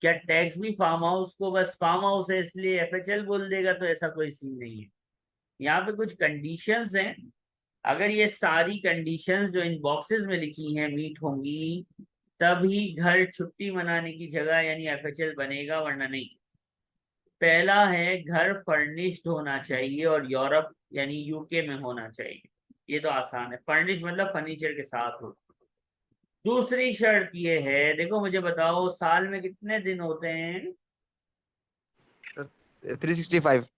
क्या टैक्स भी फार्म हाउस को, बस फार्म हाउस है इसलिए FHL बोल देगा? तो ऐसा कोई सीन नहीं है। यहाँ पे कुछ कंडीशंस हैं, अगर ये सारी कंडीशंस जो इन बॉक्सेस में लिखी हैं मीट होंगी, तभी घर छुट्टी मनाने की जगह यानी FHL बनेगा, वरना नहीं। पहला है घर फर्निश्ड होना चाहिए और यूरोप यानी UK में होना चाहिए। ये तो आसान है, फर्निश मतलब फर्नीचर के साथ हो। दूसरी शर्त ये है, देखो मुझे बताओ साल में कितने दिन होते हैं? सर 365।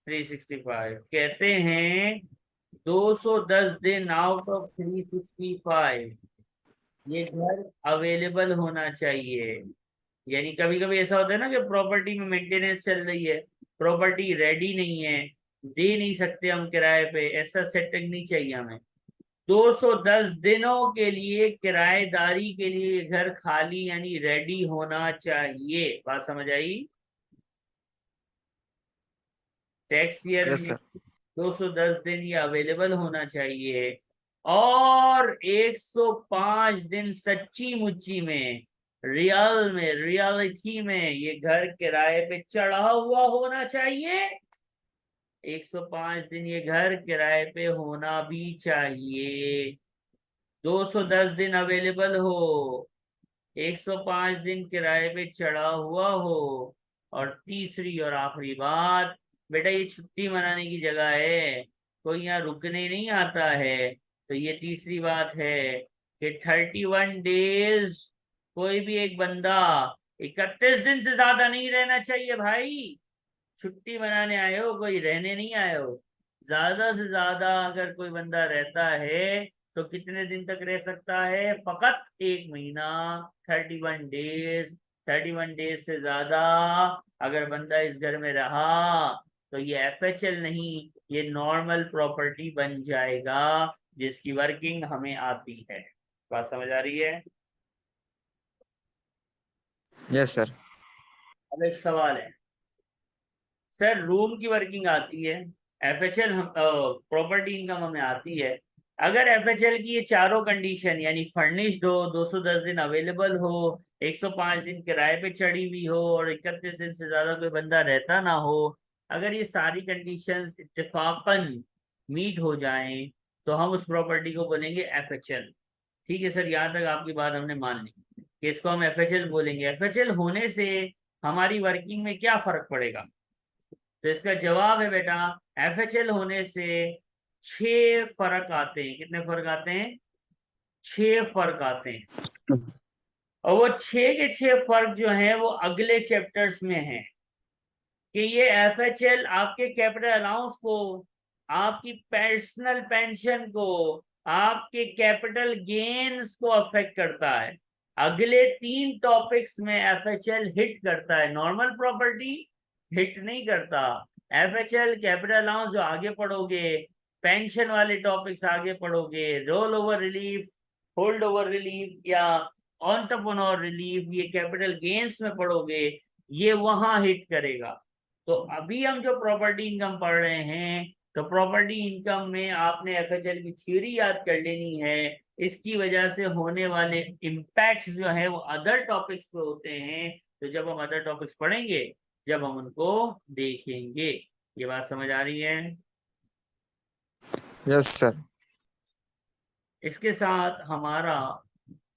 365 कहते हैं। 210 दिन आउट ऑफ 365 ये घर अवेलेबल होना चाहिए। यानी कभी कभी ऐसा होता है ना कि प्रॉपर्टी में मेंटेनेंस चल रही है, प्रॉपर्टी रेडी नहीं है, दे नहीं सकते हम किराए पे, ऐसा सेटिंग नहीं चाहिए हमें। 210 दिनों के लिए किराएदारी के लिए घर खाली यानी रेडी होना चाहिए। बात समझ आई? टैक्स ईयर यस में सर। 210 दिन ये अवेलेबल होना चाहिए। और 105 दिन सच्ची मुच्ची में, रियलिटी में ये घर किराए पे चढ़ा हुआ होना चाहिए। 105 दिन ये घर किराए पे होना भी चाहिए। 210 दिन अवेलेबल हो, 105 दिन किराए पे चढ़ा हुआ हो। और तीसरी और आखिरी बात, बेटा ये छुट्टी मनाने की जगह है, कोई यहाँ रुकने नहीं आता है। तो ये तीसरी बात है कि 31 डेज, कोई भी एक बंदा 31 दिन से ज्यादा नहीं रहना चाहिए भाई। छुट्टी मनाने आए हो, कोई रहने नहीं आए हो। ज्यादा से ज्यादा अगर कोई बंदा रहता है तो कितने दिन तक रह सकता है? फकत 1 महीना, 31 डेज। 31 डेज से ज्यादा अगर बंदा इस घर में रहा तो ये एफएचएल नहीं, ये नॉर्मल प्रॉपर्टी बन जाएगा जिसकी वर्किंग हमें आती है। बात समझ आ रही है? Yes sir. अब एक सवाल है, सर रूम की वर्किंग आती है, एफएचएल हम प्रॉपर्टी इनकम हमें आती है। अगर एफएचएल की ये चारों कंडीशन यानी फर्निश्ड हो, 210 दिन अवेलेबल हो, 105 दिन किराए पे चढ़ी हुई हो और 31 दिन से ज्यादा कोई बंदा रहता ना हो, अगर ये सारी कंडीशंस इत्तेफाकन मीट हो जाएं तो हम उस प्रॉपर्टी को बोलेंगे एफएचएल। ठीक है सर, यहाँ तक आपकी बात हमने मान ली कि इसको हम एफएचएल बोलेंगे। एफएचएल होने से हमारी वर्किंग में क्या फर्क पड़ेगा? तो इसका जवाब है बेटा, एफएचएल होने से 6 फर्क आते हैं। कितने फर्क आते हैं? 6 फर्क आते हैं। और वो 6 के 6 फर्क जो हैं वो अगले चैप्टर्स में हैं कि ये एफएचएल आपके कैपिटल अलाउंस को, आपकी पर्सनल पेंशन को, आपके कैपिटल गेन्स को अफेक्ट करता है। अगले 3 टॉपिक्स में एफएचएल हिट करता है, नॉर्मल प्रॉपर्टी हिट नहीं करता। एफएचएल, कैपिटल अलाउंस जो आगे पढ़ोगे, पेंशन वाले टॉपिक्स आगे पढ़ोगे, roll over relief, hold over relief या ऑन्टरप्रेन्योर रिलीफ, ये कैपिटल गेन्स में पढ़ोगे, ये वहां हिट करेगा। तो अभी हम जो प्रॉपर्टी इनकम पढ़ रहे हैं, तो प्रॉपर्टी इनकम में आपने एफएचएल की थ्योरी याद कर लेनी है। इसकी वजह से होने वाले इम्पैक्ट्स जो है वो अदर टॉपिक्स पे होते हैं। तो जब हम अदर टॉपिक्स पढ़ेंगे, जब हम उनको देखेंगे। ये बात समझ आ रही है? Yes sir. इसके साथ हमारा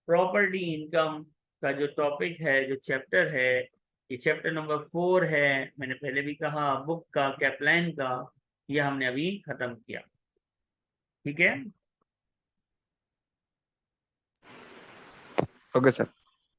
प्रॉपर्टी इनकम का जो टॉपिक है, जो चैप्टर है, ये चैप्टर नंबर 4 है। मैंने पहले भी कहा बुक का, कैपलान का, ये हमने अभी खत्म किया। ठीक है। Okay sir.